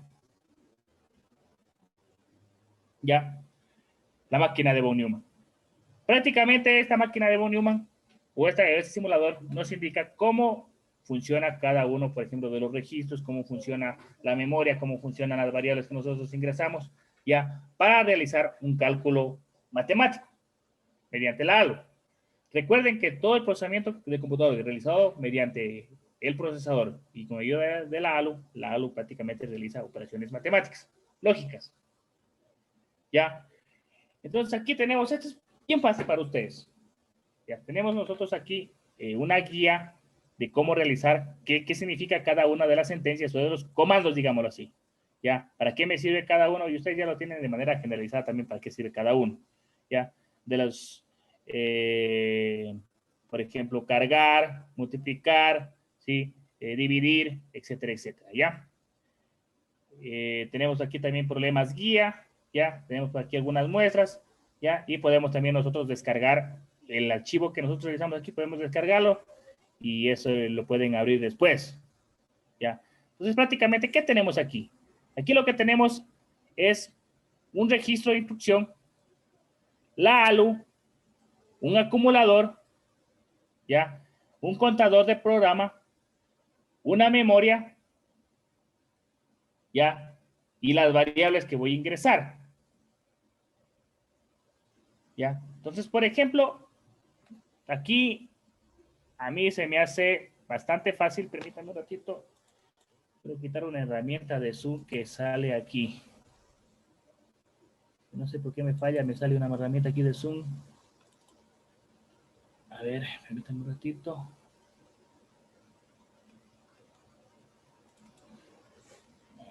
Ya, la máquina de von Neumann. Prácticamente esta máquina de von Neumann o este simulador nos indica cómo funciona cada uno, por ejemplo, de los registros, cómo funciona la memoria, cómo funcionan las variables que nosotros ingresamos, ya, para realizar un cálculo matemático mediante la ALU. Recuerden que todo el procesamiento de computador es realizado mediante el procesador y con ayuda de la ALU prácticamente realiza operaciones matemáticas, lógicas. ¿Ya? Entonces aquí tenemos, esto es bien fácil para ustedes. Ya tenemos nosotros aquí una guía de cómo realizar, qué significa cada una de las sentencias o de los comandos, digámoslo así. ¿Ya? ¿Para qué me sirve cada uno? Y ustedes ya lo tienen de manera generalizada también para qué sirve cada uno. ¿Ya? De los, por ejemplo, cargar, multiplicar, ¿sí? Dividir, etcétera, etcétera. ¿Ya? Tenemos aquí también problemas guía, ¿ya? Tenemos aquí algunas muestras, ¿ya? Y podemos también nosotros descargar el archivo que nosotros realizamos aquí, podemos descargarlo y eso lo pueden abrir después, ¿ya? Entonces, prácticamente, ¿qué tenemos aquí? Aquí lo que tenemos es un registro de instrucción, la ALU, un acumulador, ¿ya? Un contador de programa, una memoria, ¿ya? Y las variables que voy a ingresar. ¿Ya? Entonces, por ejemplo, aquí a mí se me hace bastante fácil. Permítanme un ratito. Quiero quitar una herramienta de Zoom que sale aquí. No sé por qué me falla, me sale una herramienta aquí de Zoom. A ver, permítanme un ratito.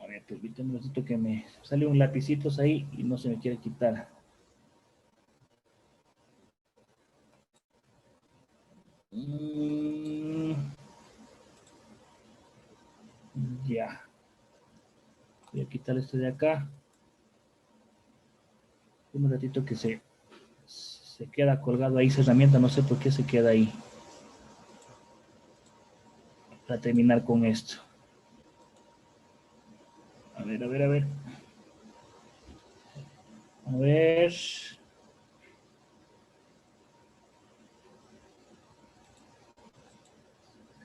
A ver, permítanme un ratito que me sale un lapicito ahí y no se me quiere quitar. Ya. Voy a quitar esto de acá. Un ratito que se queda colgado ahí esa herramienta, no sé por qué se queda ahí. Para terminar con esto. A ver. A ver.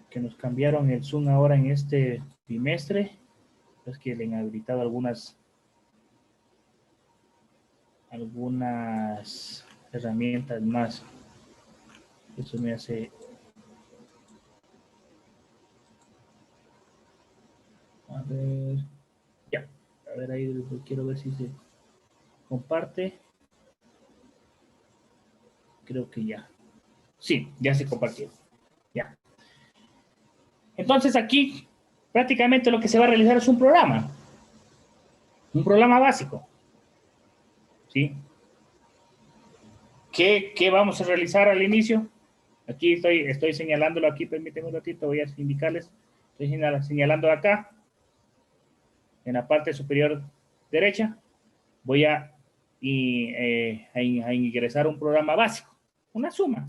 Que nos cambiaron el Zoom ahora en este trimestre. Es que le han habilitado algunas herramientas más. Eso me hace... A ver... Ya. A ver, ahí quiero ver si se comparte. Creo que ya. Sí, ya se compartió. Ya. Entonces aquí prácticamente lo que se va a realizar es un programa. Un programa básico. ¿Sí? ¿Qué vamos a realizar al inicio? Aquí estoy señalándolo aquí, permíteme un ratito, voy a indicarles. Estoy señalando acá, en la parte superior derecha, voy a ingresar un programa básico, una suma.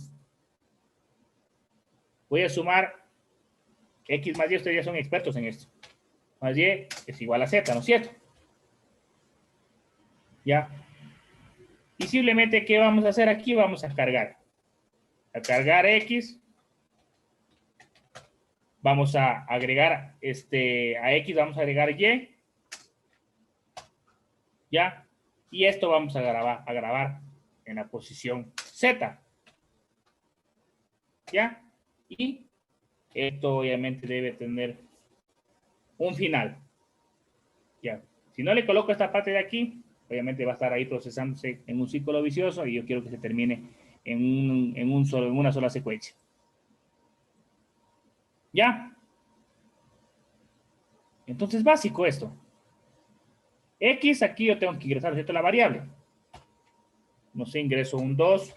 Voy a sumar X más Y, ustedes ya son expertos en esto. Más Y es igual a Z, ¿no es cierto? Ya. Y simplemente, ¿qué vamos a hacer aquí? Vamos a cargar. A cargar X. Vamos a agregar, a X vamos a agregar Y. ¿Ya? Y esto vamos a grabar en la posición Z. ¿Ya? Y esto obviamente debe tener un final. ¿Ya? Si no le coloco esta parte de aquí, obviamente va a estar ahí procesándose en un círculo vicioso y yo quiero que se termine en una sola secuencia. ¿Ya? Entonces, básico esto. X, aquí yo tengo que ingresar, ¿cierto? La variable. No sé, ingreso un 2,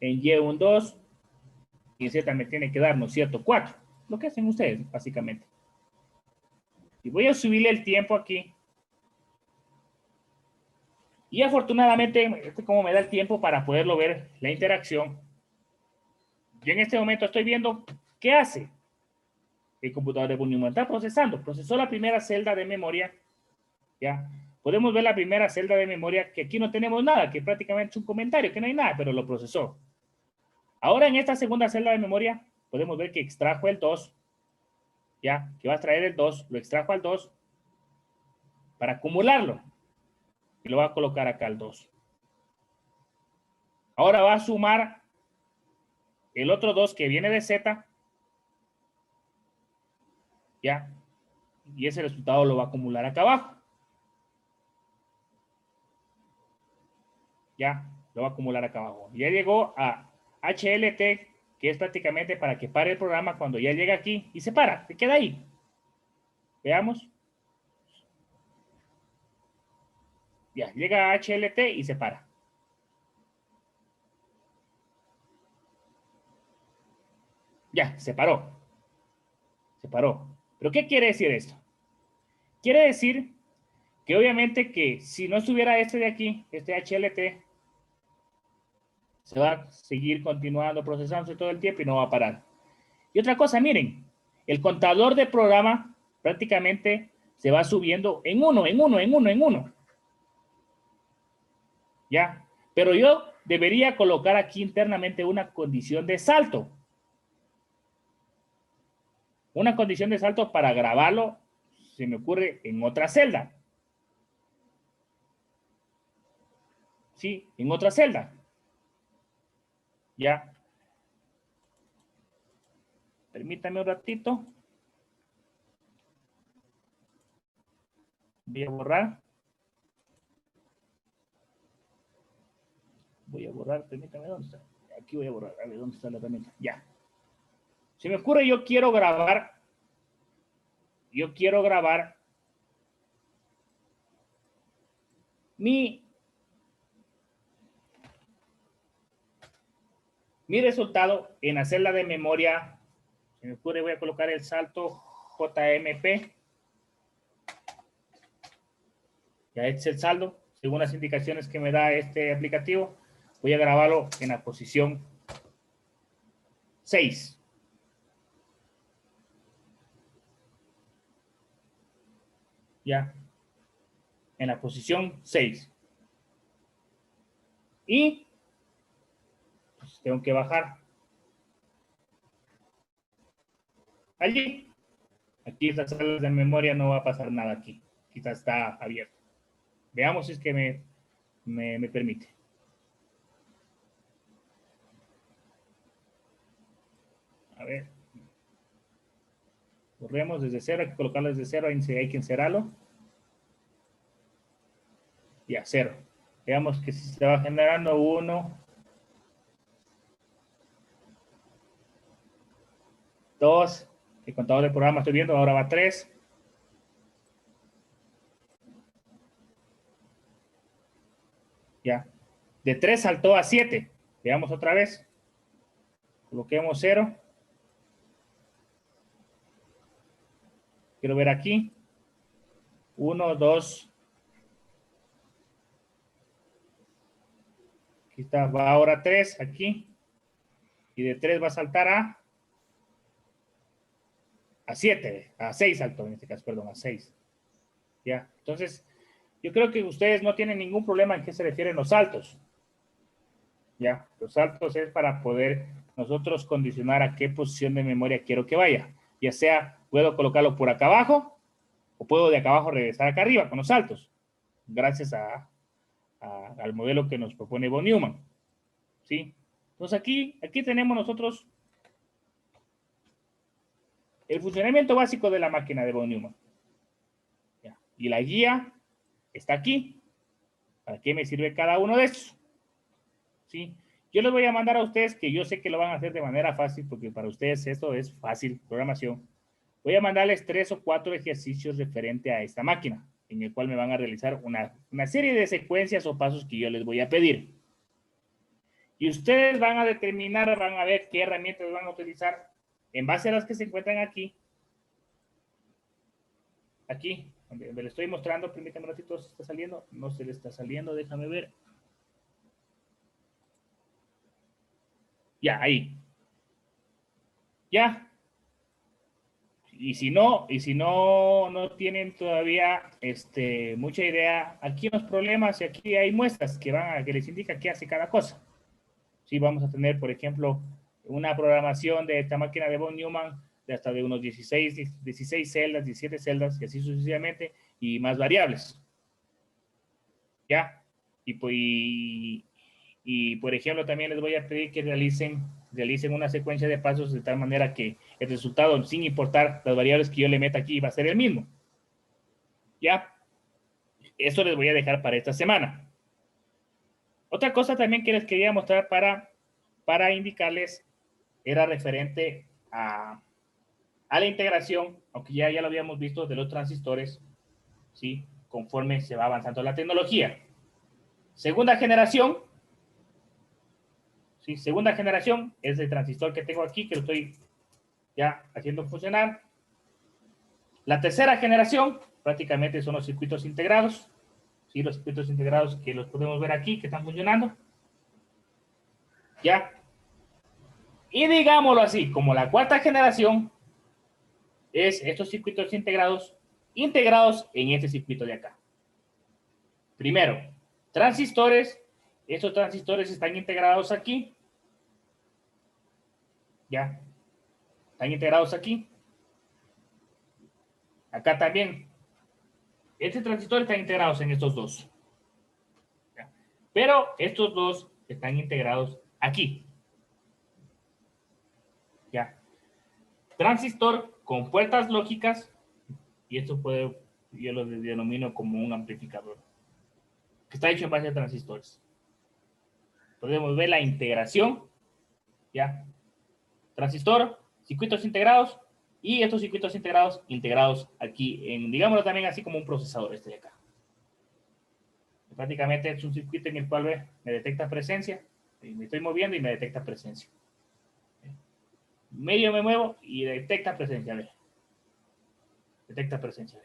en Y un 2, y en Z me tiene que dar, ¿no es cierto? 4. Lo que hacen ustedes, básicamente. Y voy a subirle el tiempo aquí. Y afortunadamente, como me da el tiempo para poderlo ver, la interacción. Yo en este momento estoy viendo qué hace el computador de Bunny. Está procesando. Procesó la primera celda de memoria. ¿Ya? Podemos ver la primera celda de memoria, que aquí no tenemos nada, que prácticamente es un comentario, que no hay nada, pero lo procesó. Ahora en esta segunda celda de memoria, podemos ver que extrajo el 2, ¿ya? Que va a extraer el 2, lo extrajo al 2 para acumularlo. Y lo va a colocar acá al 2. Ahora va a sumar el otro 2 que viene de Z, ¿ya? Y ese resultado lo va a acumular acá abajo. Ya, lo va a acumular acá abajo. Ya llegó a HLT, que es prácticamente para que pare el programa cuando ya llega aquí y se para, se queda ahí. Veamos. Ya, llega a HLT y se para. Ya, se paró. Se paró. ¿Pero qué quiere decir esto? Quiere decir que obviamente que si no estuviera este de aquí, este HLT, se va a seguir continuando procesándose todo el tiempo y no va a parar. Y otra cosa, miren, el contador de programa prácticamente se va subiendo en uno. ¿Ya? Pero yo debería colocar aquí internamente una condición de salto. Una condición de salto para grabarlo, se me ocurre, en otra celda. ¿Sí? En otra celda. ¿Ya? Permítame un ratito. Voy a borrar. Permítame, ¿dónde está? Aquí voy a borrar. A ver, ¿dónde está la herramienta? Ya. Se me ocurre, yo quiero grabar mi resultado en la celda de memoria. Se me ocurre, voy a colocar el salto JMP. Ya este es el saldo. Según las indicaciones que me da este aplicativo, voy a grabarlo en la posición 6. Ya. En la posición 6. Y pues, tengo que bajar. Allí. Aquí estas salas de memoria no va a pasar nada aquí. Quizás está abierto. Veamos si es que me permite. A ver. Corremos desde cero, hay que colocarlo desde cero, hay que encerrarlo. Ya, cero. Veamos que si se va generando 1, 2, el contador de programa estoy viendo, ahora va 3. Ya. De 3 saltó a 7. Veamos otra vez. Coloquemos 0. Quiero ver aquí. 1, 2. Aquí está, va ahora 3, aquí. Y de 3 va a saltar a 7, a 6 saltó en este caso, perdón, a 6. Ya, entonces, yo creo que ustedes no tienen ningún problema en qué se refieren los saltos. Ya, los saltos es para poder nosotros condicionar a qué posición de memoria quiero que vaya. Ya sea, puedo colocarlo por acá abajo, o puedo de acá abajo regresar acá arriba con los saltos. Gracias al modelo que nos propone von Neumann. ¿Sí? Entonces aquí tenemos nosotros el funcionamiento básico de la máquina de von Neumann. ¿Ya? Y la guía está aquí. ¿Para qué me sirve cada uno de estos? ¿Sí? Yo les voy a mandar a ustedes, que yo sé que lo van a hacer de manera fácil, porque para ustedes esto es fácil, programación. Voy a mandarles 3 o 4 ejercicios referente a esta máquina, en el cual me van a realizar una serie de secuencias o pasos que yo les voy a pedir. Y ustedes van a determinar, van a ver qué herramientas van a utilizar en base a las que se encuentran aquí. Aquí, donde le estoy mostrando, permítanme un ratito, ¿se está saliendo? No se le está saliendo, déjame ver. Ya, ahí. Ya. Y si no tienen todavía mucha idea, aquí en los problemas y aquí hay muestras que les indica qué hace cada cosa. Sí, vamos a tener, por ejemplo, una programación de esta máquina de von Neumann de hasta de unos 16 celdas, 17 celdas y así sucesivamente, y más variables. ¿Ya? Y por ejemplo, también les voy a pedir que realicen una secuencia de pasos de tal manera que el resultado, sin importar las variables que yo le meta aquí, va a ser el mismo. ¿Ya? Eso les voy a dejar para esta semana. Otra cosa también que les quería mostrar para indicarles era referente a la integración, aunque ya lo habíamos visto, de los transistores, ¿sí? Conforme se va avanzando la tecnología. Segunda generación, ¿sí? Segunda generación es el transistor que tengo aquí, que lo estoy ya haciendo funcionar. La tercera generación prácticamente son los circuitos integrados, ¿sí? Los circuitos integrados que los podemos ver aquí, que están funcionando. ¿Ya? Y digámoslo así, como la cuarta generación es estos circuitos integrados en este circuito de acá. Primero, transistores. Estos transistores están integrados aquí. ¿Ya? Están integrados aquí. Acá también. Este transistor está integrados en estos dos. ¿Ya? Pero estos dos están integrados aquí. ¿Ya? Transistor con puertas lógicas. Y esto yo lo denomino como un amplificador, que está hecho en base a transistores. Podemos ver la integración, ¿ya? Transistor, circuitos integrados, y estos circuitos integrados aquí, digámoslo también así como un procesador de acá. Prácticamente es un circuito en el cual me detecta presencia, me estoy moviendo y me detecta presencia. Medio me muevo y detecta presencia, detecta presencia.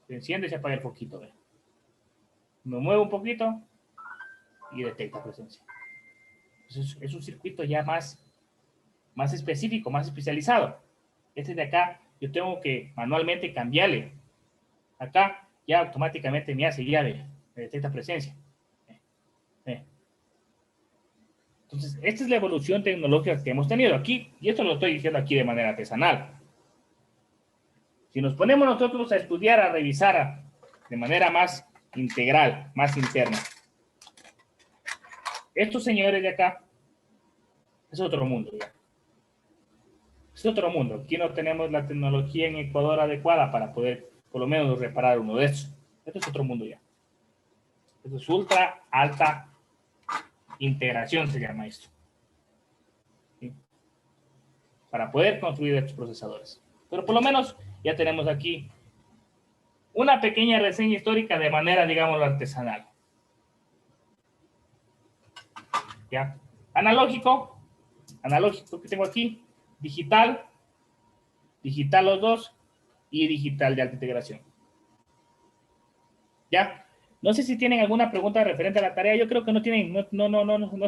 Se enciende y se apaga el foquito, me muevo un poquito y detecta presencia. Entonces, es un circuito ya más específico, más especializado. Este de acá, yo tengo que manualmente cambiarle. Acá ya automáticamente me hace llave, me detecta presencia. Entonces, esta es la evolución tecnológica que hemos tenido aquí, y esto lo estoy diciendo aquí de manera artesanal. Si nos ponemos nosotros a estudiar, a revisar de manera más integral, más interna, estos señores de acá, es otro mundo, ya. Es otro mundo. Aquí no tenemos la tecnología en Ecuador adecuada para poder, por lo menos, reparar uno de estos. Esto es otro mundo ya. Esto es ultra alta integración, se llama esto. ¿Sí? Para poder construir estos procesadores. Pero por lo menos ya tenemos aquí una pequeña reseña histórica de manera, digamos, artesanal. ¿Ya? Analógico que tengo aquí, digital los dos, y digital de alta integración. ¿Ya? No sé si tienen alguna pregunta referente a la tarea. Yo creo que no tienen, no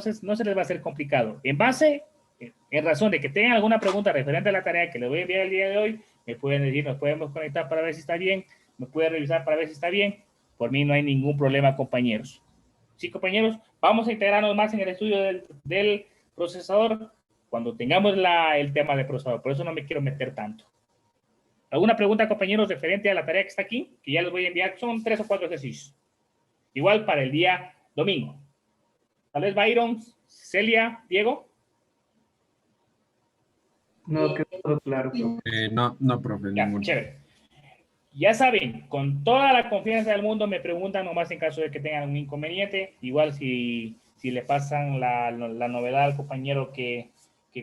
se les va a hacer complicado. En razón de que tengan alguna pregunta referente a la tarea que les voy a enviar el día de hoy, me pueden decir, nos podemos conectar para ver si está bien, me pueden revisar para ver si está bien. Por mí no hay ningún problema, compañeros. Sí, compañeros, vamos a integrarnos más en el estudio del procesador cuando tengamos el tema del procesador. Por eso no me quiero meter tanto. ¿Alguna pregunta, compañeros, referente a la tarea que está aquí? Que ya les voy a enviar. Son 3 o 4 ejercicios. Igual para el día domingo. Tal vez Byron, Celia, Diego. No, quedó claro. No, profe, Ya, ninguno. chévere. Ya saben, con toda la confianza del mundo me preguntan nomás en caso de que tengan un inconveniente. Igual si le pasan la novedad al compañero que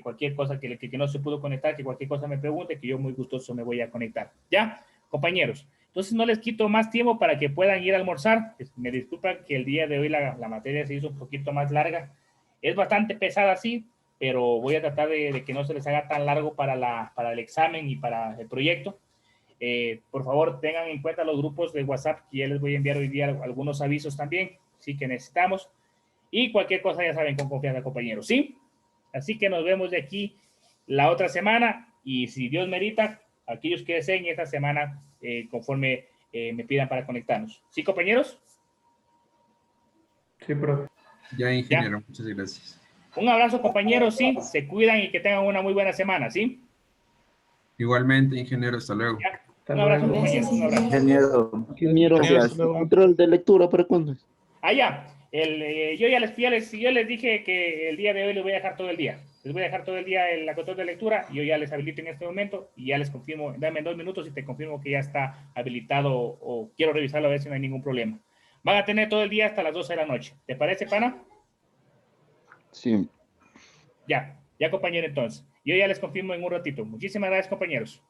cualquier cosa que no se pudo conectar, que cualquier cosa me pregunte, que yo muy gustoso me voy a conectar. ¿Ya? Compañeros. Entonces no les quito más tiempo para que puedan ir a almorzar. Me disculpan que el día de hoy la materia se hizo un poquito más larga. Es bastante pesada, sí, pero voy a tratar de que no se les haga tan largo para el examen y para el proyecto. Por favor, tengan en cuenta los grupos de WhatsApp que ya les voy a enviar hoy día algunos avisos también, sí que necesitamos. Y cualquier cosa ya saben, con confianza, compañeros, ¿sí? Así que nos vemos de aquí la otra semana y si Dios merita, aquellos que deseen esta semana conforme me pidan para conectarnos. ¿Sí, compañeros? Sí, profe. Ya, ingeniero, ¿Ya? muchas gracias. Un abrazo, compañeros, sí, se cuidan y que tengan una muy buena semana, ¿sí? Igualmente, ingeniero, hasta luego. ¿Ya? Hasta Un abrazo, luego. compañeros, un abrazo. Ingeniero, Gracias. control de lectura, ¿para cuándo es? Ah, ya. Yo les dije que el día de hoy les voy a dejar todo el día. Les voy a dejar todo el día la control de lectura. Yo ya les habilito en este momento y ya les confirmo. Dame 2 minutos y te confirmo que ya está habilitado o quiero revisarlo a ver si no hay ningún problema. Van a tener todo el día hasta las 12 de la noche. ¿Te parece, pana? Sí. Ya, compañero, entonces. Yo ya les confirmo en un ratito. Muchísimas gracias, compañeros.